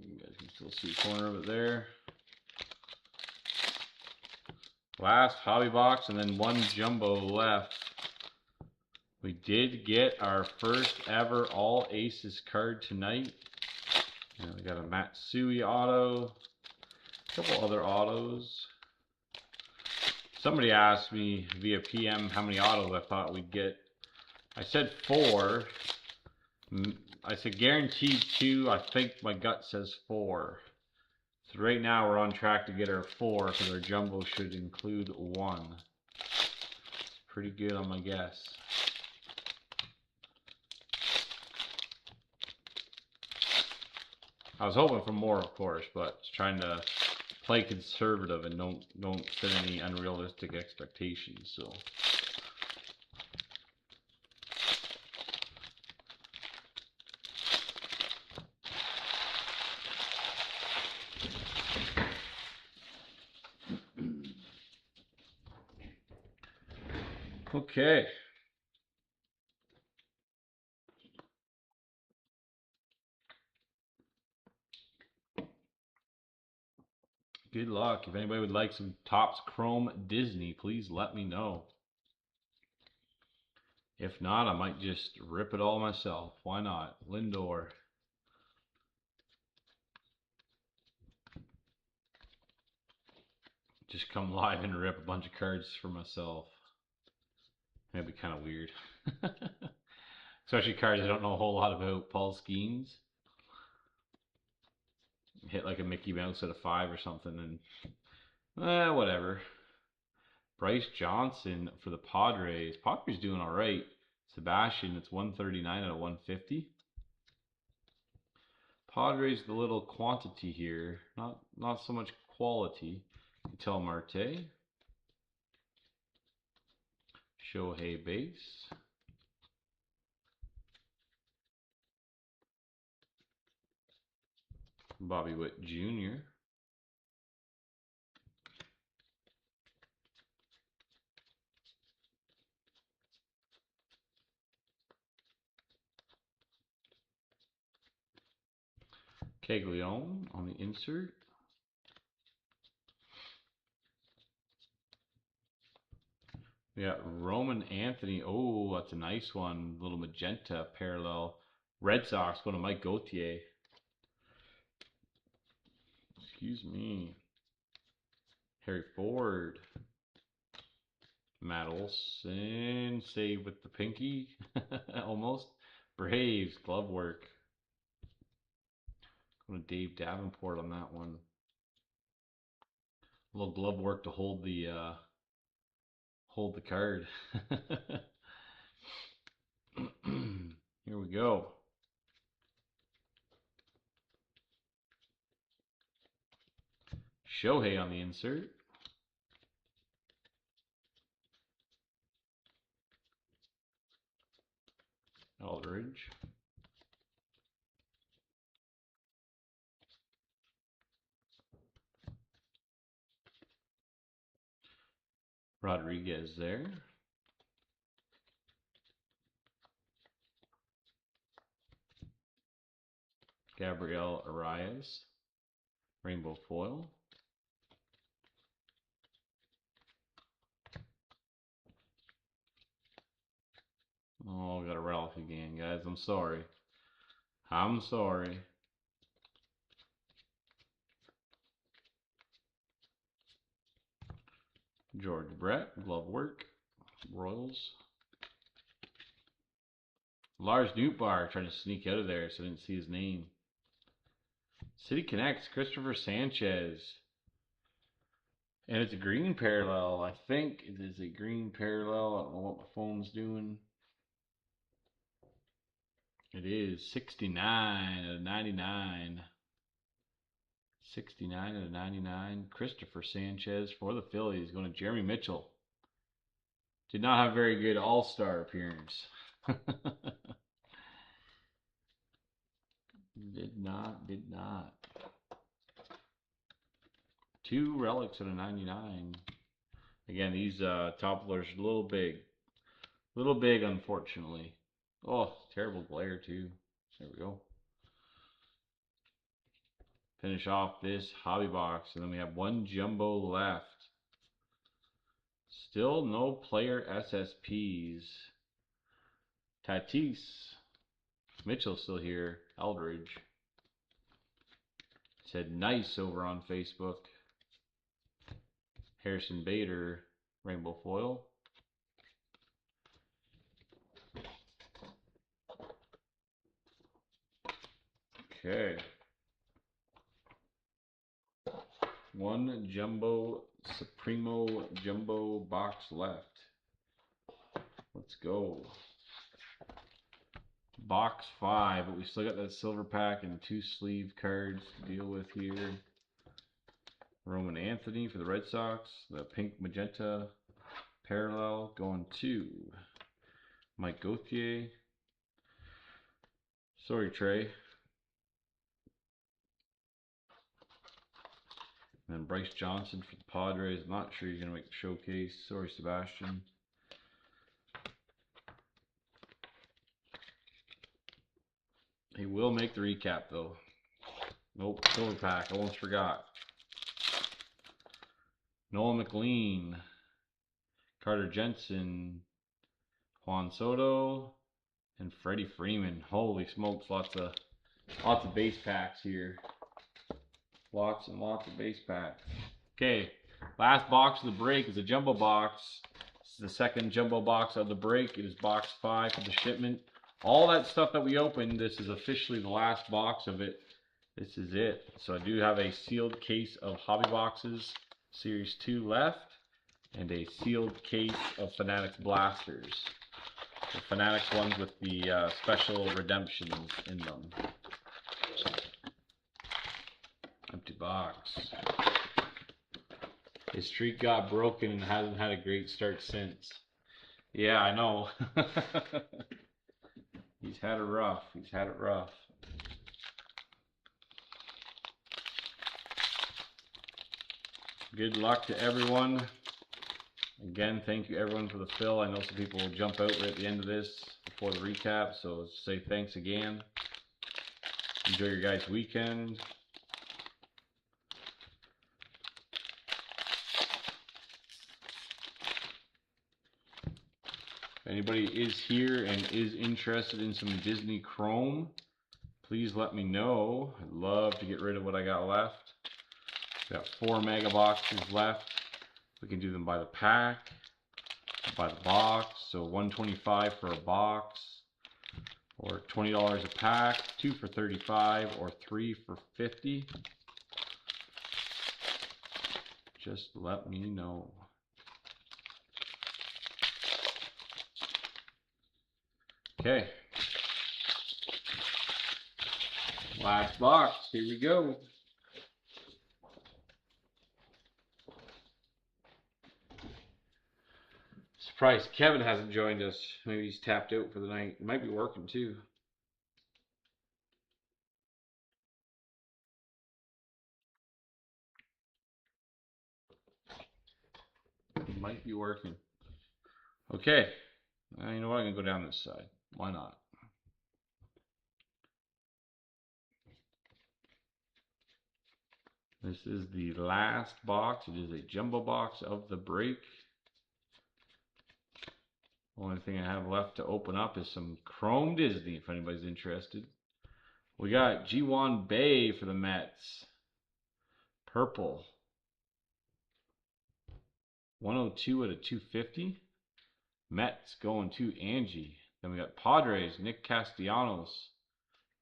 You guys can still see a corner of it there. Last hobby box and then one jumbo left. We did get our first ever all aces card tonight. And we got a Matsui auto, a couple other autos. Somebody asked me via PM how many autos I thought we'd get. I said 4. I said guaranteed 2. I think my gut says 4. So right now we're on track to get our 4 because our jumbo should include 1. Pretty good on my guess. I was hoping for more, of course, but just trying to play conservative and don't set any unrealistic expectations. So okay. Good luck. If anybody would like some Topps Chrome Disney, please let me know. If not, I might just rip it all myself. Why not? Lindor. Just come live and rip a bunch of cards for myself. That'd be kind of weird. Especially cards I don't know a whole lot about. Paul Skeens. Hit like a Mickey Mouse at a 5 or something and whatever. Bryce Johnson for the Padres. Padres doing alright. Sebastian, it's 139 out of 150. Padres, the little quantity here. Not so much quality. Ketel Marte. Shohei base. Bobby Witt Jr. Caglione on the insert. We got Roman Anthony. Oh, that's a nice one. Little magenta parallel. Red Sox going to Mike Gauthier. Excuse me. Harry Ford. Matt Olson. Save with the pinky. Almost. Braves. Glove work. Going to Dave Davenport on that one. A little glove work to hold the card. Here we go. Shohei on the insert. Aldridge. Rodriguez there. Gabriel Arias. Rainbow foil. got a Ralph again, guys. I'm sorry. I'm sorry. George Brett, glove work. Royals. Lars Nootbaar trying to sneak out of there, so I didn't see his name. City Connects, Christopher Sanchez. And it's a green parallel. I think it is a green parallel. I don't know what my phone's doing. It is 69 out of 99. 69 out of 99. Christopher Sanchez for the Phillies. Going to Jeremy Mitchell. Did not have a very good all-star appearance. Did not. 2 relics out of 99. Again, these topplers are a little big. A little big, unfortunately. Oh, terrible glare, too. There we go. Finish off this hobby box. And then we have 1 jumbo left. Still no player SSPs. Tatis. Mitchell still here. Eldridge. Said nice over on Facebook. Harrison Bader. Rainbow foil. Okay. 1 jumbo Supremo jumbo box left. Let's go. Box 5, but we still got that silver pack and 2 sleeve cards to deal with here. Roman Anthony for the Red Sox. The pink magenta parallel going to Mike Gauthier. Sorry, Trey. And then Bryce Johnson for the Padres. Not sure he's going to make the showcase. Sorry, Sebastian. He will make the recap, though. Nope, silver pack. I almost forgot. Nolan McLean. Carter Jensen. Juan Soto. And Freddie Freeman. Holy smokes, lots of base packs here. Lots and lots of base packs. Okay, last box of the break is a jumbo box. This is the second jumbo box of the break. It is box 5 for the shipment. All that stuff that we opened, this is officially the last box of it. This is it. So I do have a sealed case of Hobby Boxes Series 2 left, and a sealed case of Fanatics Blasters. The Fanatics ones with the special redemptions in them. Empty box. His streak got broken and hasn't had a great start since. Yeah, I know. He's had it rough. He's had it rough. Good luck to everyone. Again, thank you everyone for the fill. I know some people will jump out right at the end of this before the recap, so say thanks again. Enjoy your guys' weekend. If anybody is here and is interested in some Disney Chrome, please let me know. I'd love to get rid of what I got left. Got 4 mega boxes left. We can do them by the pack, by the box. So $125 for a box, or $20 a pack, 2 for $35, or 3 for $50. Just let me know. Okay. Last box. Here we go. Surprised Kevin hasn't joined us. Maybe he's tapped out for the night. He might be working too. He might be working. Okay. You know what? I'm going to go down this side. Why not? This is the last box. It is a jumbo box of the break. Only thing I have left to open up is some Chrome Disney, if anybody's interested. We got Ji-Hwan Bae for the Mets. Purple. 102 out of 250. Mets going to Angie. Then we got Padres, Nick Castellanos.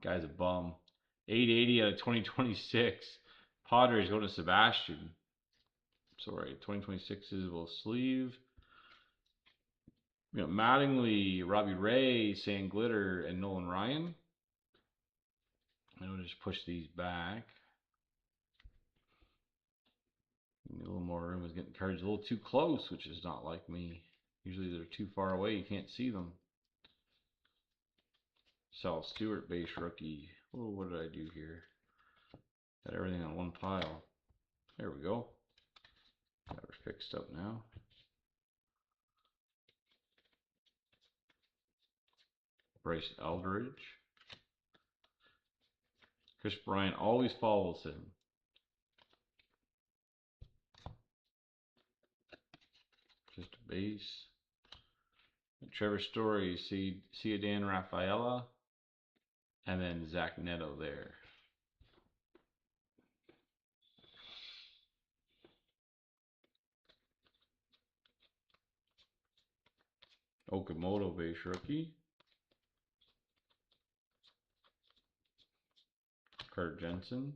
Guy's a bum. 880 out of 2026. Padres going to Sebastian. Sorry, 2026 is a little sleeve. We got Mattingly, Robbie Ray, Sand Glitter, and Nolan Ryan. And we'll just push these back. Need a little more room. Is getting cards a little too close, which is not like me. Usually they're too far away, you can't see them. Sal Stewart base rookie. Oh, what did I do here? Got everything on one pile. There we go. Got her fixed up now. Bryce Eldridge. Chris Bryant always follows him. Just a base. Trevor Story, Ceddanne Rafaela, and then Zach Neto there. Okamoto base rookie. Kurt Jensen.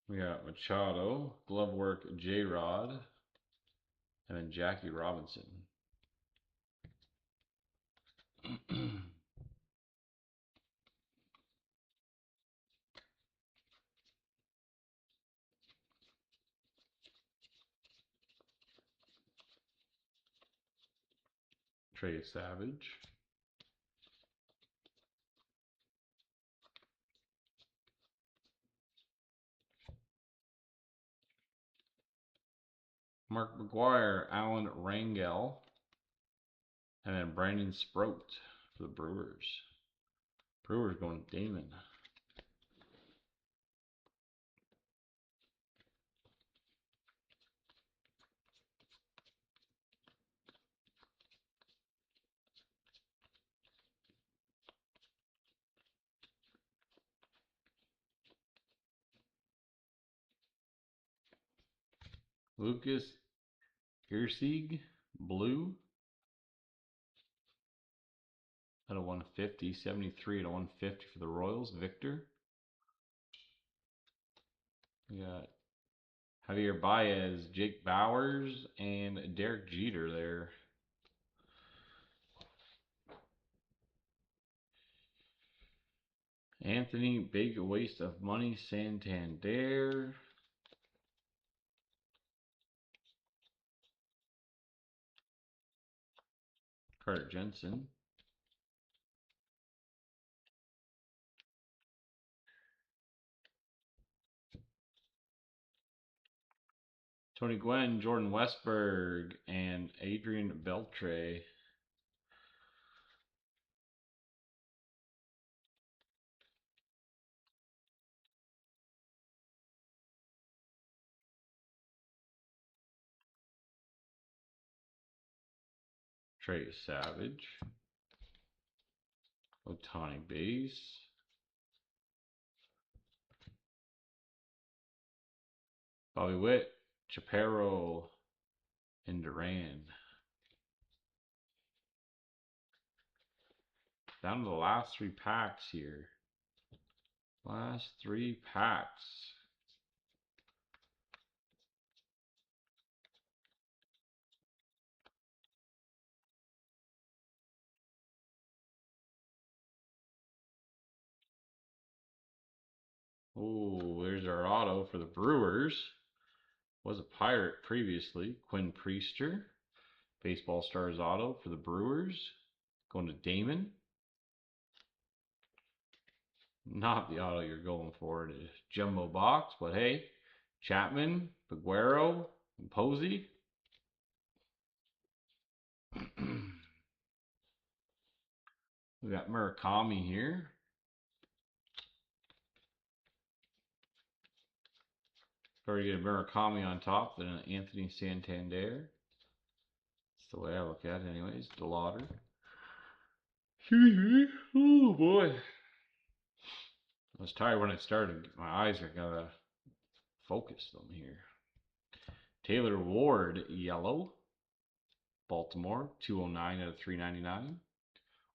We got Machado, glove work J-Rod, and then Jackie Robinson. Trey Savage. Mark McGuire, Alan Rangel, and then Brandon Sproat for the Brewers. Brewers going to Damon. Lucas Girsig, blue. Out of 150, 73 out of 150 for the Royals. Victor. We got Javier Baez, Jake Bowers, and Derek Jeter there. Anthony, big waste of money, Santander. Carter Jensen. Tony Gwynn, Jordan Westberg, and Adrian Beltre. Trey Savage. Ohtani base. Bobby Witt, Chaparro, and Duran. Down to the last 3 packs here. Last 3 packs. Oh, there's our auto for the Brewers. Was a Pirate previously. Quinn Priester. Baseball Stars auto for the Brewers. Going to Damon. Not the auto you're going for. It is jumbo box, but hey, Chapman, Peguero, and Posey. We got Murakami here. Or you get a Murakami on top, then an Anthony Santander. That's the way I look at it anyways. DeLauder. Oh boy. I was tired when I started. My eyes are gotta focus them here. Taylor Ward, yellow. Baltimore, 209 out of 399.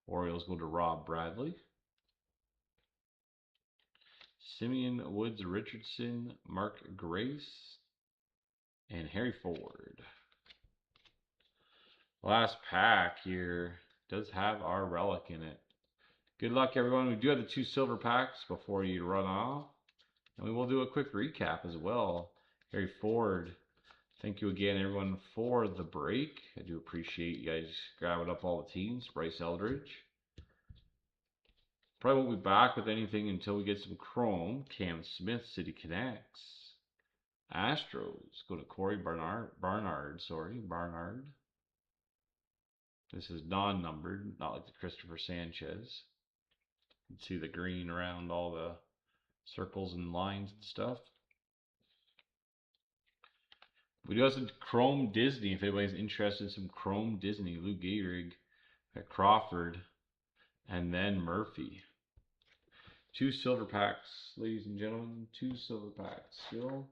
Orioles go to Rob Bradley. Simeon Woods Richardson, Mark Grace, and Harry Ford. Last pack here does have our relic in it. Good luck, everyone. We do have the 2 silver packs before you run off. And we will do a quick recap as well. Harry Ford, thank you again, everyone, for the break. I do appreciate you guys grabbing up all the teams. Bryce Eldridge. Probably won't be back with anything until we get some Chrome. Cam Smith, City Connects. Astros, go to Corey Barnard. This is non-numbered, not like the Christopher Sanchez. You can see the green around all the circles and lines and stuff. We do have some Chrome Disney. If anybody's interested in some Chrome Disney, Lou Gehrig, Crawford, and then Murphy. 2 silver packs, ladies and gentlemen. 2 silver packs still.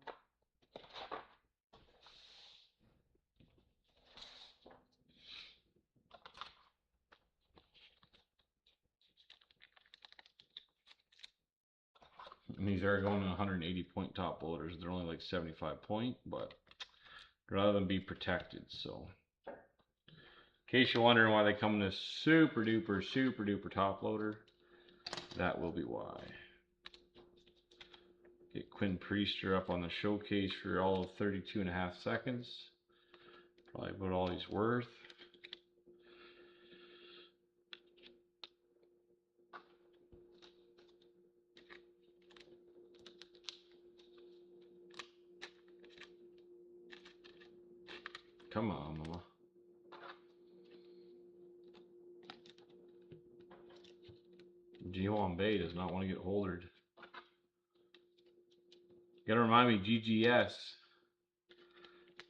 And these are going to 180 point top loaders. They're only like 75 point, but I'd rather than be protected. So, in case you're wondering why they come in this super duper top loader, that will be why. Get Quinn Priester up on the showcase for all of 32.5 seconds. Probably about all he's worth. Come on, Mama. Ji-hwan Bae does not want to get holdered. Gotta remind me, GGS.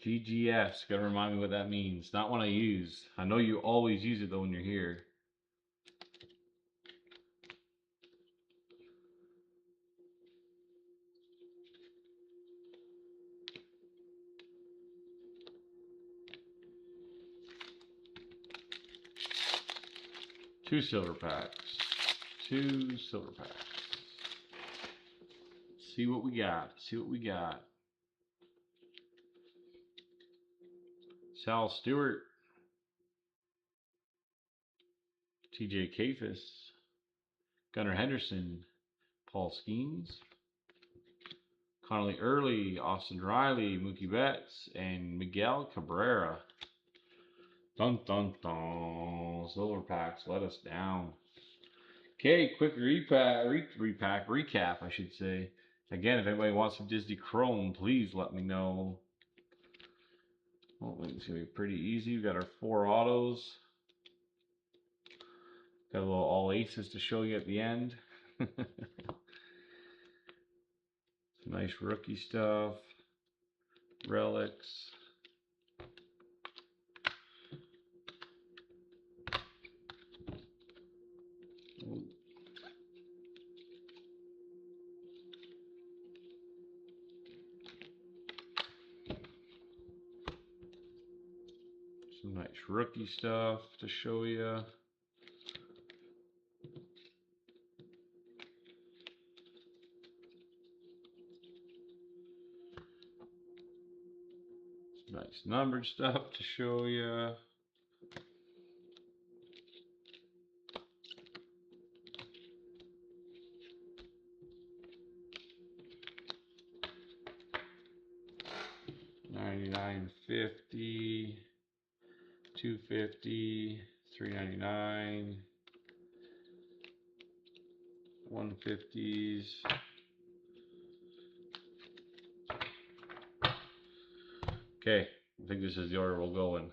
GGS. Gotta remind me what that means. Not one I use. I know you always use it though when you're here. Two silver packs. 2 silver packs. See what we got. See what we got. Sal Stewart. TJ Kafis. Gunnar Henderson. Paul Skeens. Connolly Early. Austin Riley. Mookie Betts. And Miguel Cabrera. Dun dun dun. Silver packs let us down. Okay, quick recap, I should say. Again, if anybody wants some Disney Chrome, please let me know. Well, it's going to be pretty easy. We've got our 4 autos. Got a little all aces to show you at the end. Some nice rookie stuff. Relics. Ooh. Some nice rookie stuff to show you. Nice numbered stuff to show you. $99.50, $250, $3.99, $150s. Okay, I think this is the order we'll go in.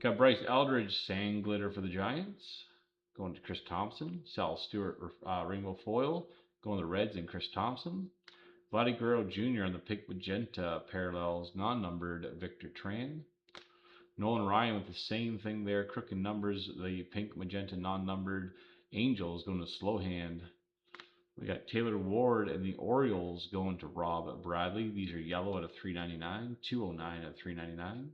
Got Bryce Eldridge, Sand Glitter for the Giants. Going to Chris Thompson. Sal Stewart, Rainbow Foil. Going to the Reds and Chris Thompson. Vladdy Guerrero Jr. on the Pink Magenta Parallels, non-numbered, Victor Tran. Nolan Ryan with the same thing there, crooked numbers, the Pink Magenta non-numbered. Angels going to Slow Hand. We got Taylor Ward and the Orioles going to Rob Bradley. These are yellow out of 399, 209 out of 399.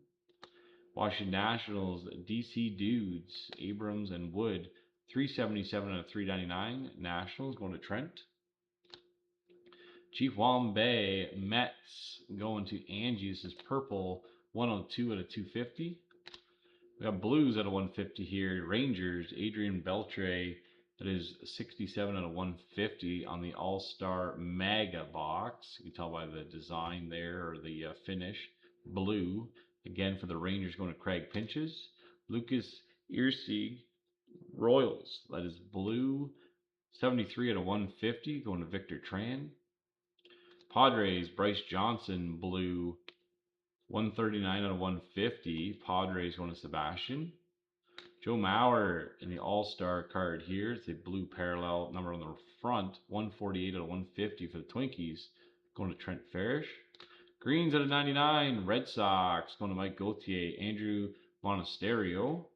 Washington Nationals, DC Dudes, Abrams and Wood, 377 out of 399. Nationals going to Trent. Chief Wambay Mets going to Angie. This is purple, 102 out of 250. We got Blues out of 150 here. Rangers, Adrian Beltre. That is 67 out of 150 on the All-Star Mega box. You can tell by the design there, or the finish. Blue. Again, for the Rangers, going to Craig Pinches. Lucas Earsey, Royals. That is blue. 73 out of 150, going to Victor Tran. Padres, Bryce Johnson, blue. 139 out of 150. Padres going to Sebastian. Joe Mauer in the All-Star card here. It's a blue parallel number on the front. 148 out of 150 for the Twinkies. Going to Trent Farish. Greens out of 99. Red Sox going to Mike Gauthier. Andrew Monasterio.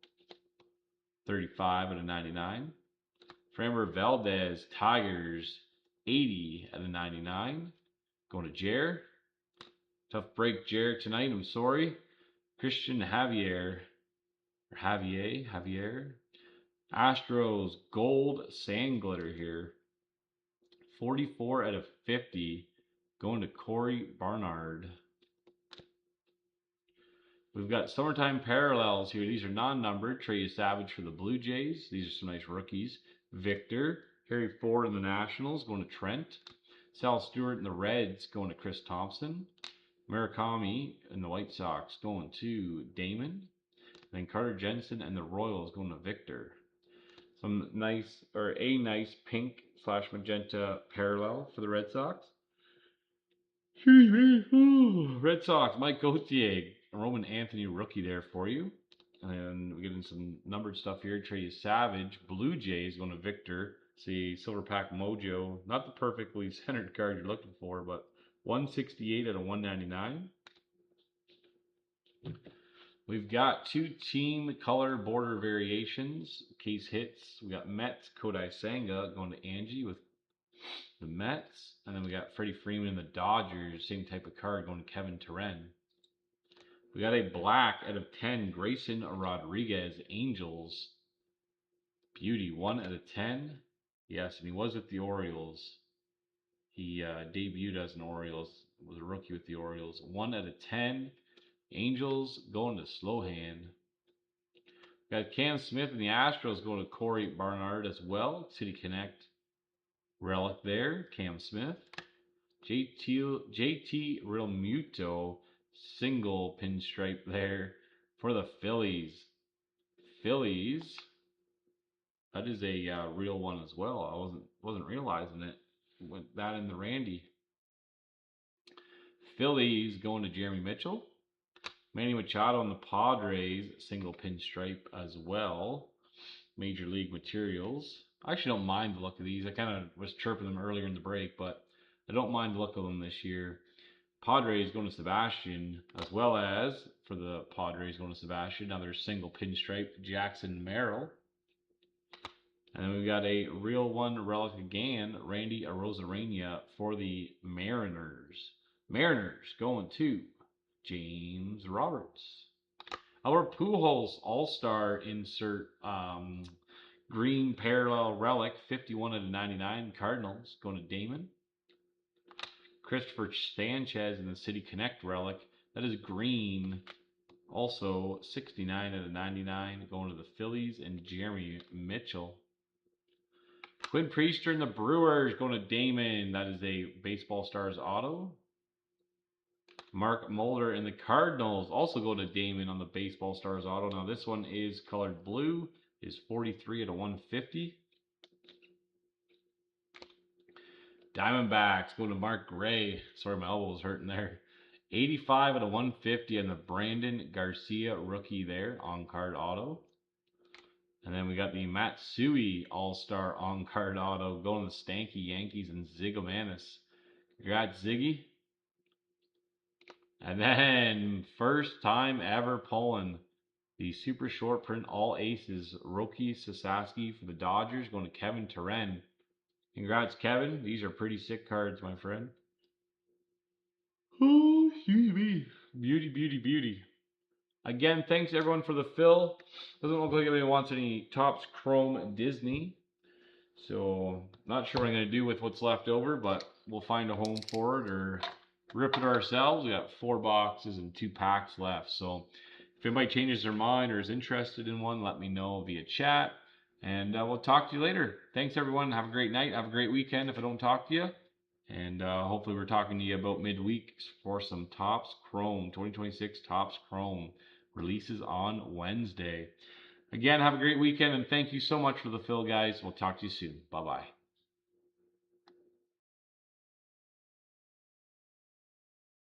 35 out of 99. Framber Valdez. Tigers. 80 out of 99. Going to Jer. Tough break, Jer, tonight. I'm sorry. Christian Javier. Javier. Astros gold sand glitter here. 44 out of 50. Going to Corey Barnard. We've got summertime parallels here. These are non-numbered. Trey Savage for the Blue Jays. These are some nice rookies. Victor. Harry Ford in the Nationals. Going to Trent. Sal Stewart in the Reds. Going to Chris Thompson. Murakami in the White Sox. Going to Damon. Then Carter Jensen and the Royals going to Victor. Some nice, or a nice pink / magenta parallel for the Red Sox. Red Sox, Mike Gauthier, Roman Anthony rookie there for you. And we get in some numbered stuff here. Trey Savage, Blue Jays going to Victor. See, Silver Pack Mojo, not the perfectly centered card you're looking for, but 168 out of 199. We've got two team color border variations. Case hits. We got Mets, Kodai Senga going to Angie with the Mets. And then we got Freddie Freeman and the Dodgers. Same type of card going to Kevin Terren. We got a black out of 10. Grayson Rodriguez, Angels. Beauty, 1 out of 10. Yes, and he was with the Orioles. He debuted as an Orioles. Was a rookie with the Orioles. 1 out of 10. Angels going to Slow Hand. Got Cam Smith and the Astros going to Corey Barnard as well. City Connect relic there. Cam Smith. JT Realmuto single pinstripe there for the Phillies. That is a real one as well. I wasn't realizing it. Went that in the Randy. Phillies going to Jeremy Mitchell. Manny Machado on the Padres, single pinstripe as well. Major League Materials. I actually don't mind the look of these. I kind of was chirping them earlier in the break, but I don't mind the look of them this year. Padres going to Sebastian, as well as for the Padres going to Sebastian. Now there's single pinstripe, Jackson Merrill. And then we've got a real one relic again, Randy Arozarena for the Mariners. Mariners going to James Roberts. Albert Pujols All-Star insert green parallel relic, 51 out of 99. Cardinals going to Damon. Christopher Sanchez in the City Connect relic. That is green. Also 69 out of 99 going to the Phillies and Jeremy Mitchell. Quinn Priester and the Brewers going to Damon. That is a Baseball Stars auto. Mark Mulder and the Cardinals also go to Damon on the Baseball Stars auto. Now this one is colored blue. Is 43 out of 150. Diamondbacks going to Mark Gray. Sorry, my elbow was hurting there. 85 out of 150 and the Brandon Garcia rookie there, on-card auto. And then we got the Matsui All-Star on-card auto going to the Stanky Yankees and Zigomanis. Congrats, Ziggy. And then first time ever pulling the super short print all aces Roki Sasaki for the Dodgers going to Kevin Turren. Congrats, Kevin. These are pretty sick cards, my friend. Oh, excuse me. Beauty, beauty, beauty. Again, thanks everyone for the fill. Doesn't look like anyone wants any Topps Chrome Disney. So, not sure what I'm going to do with what's left over, but we'll find a home for it or rip it ourselves. We got 4 boxes and 2 packs left. So, if anybody changes their mind or is interested in one, let me know via chat. And we'll talk to you later. Thanks everyone. Have a great night. Have a great weekend if I don't talk to you. And hopefully we're talking to you about midweek for some Topps Chrome, 2026 Topps Chrome. Releases on Wednesday. Again, have a great weekend, and thank you so much for the fill, guys. We'll talk to you soon. Bye-bye.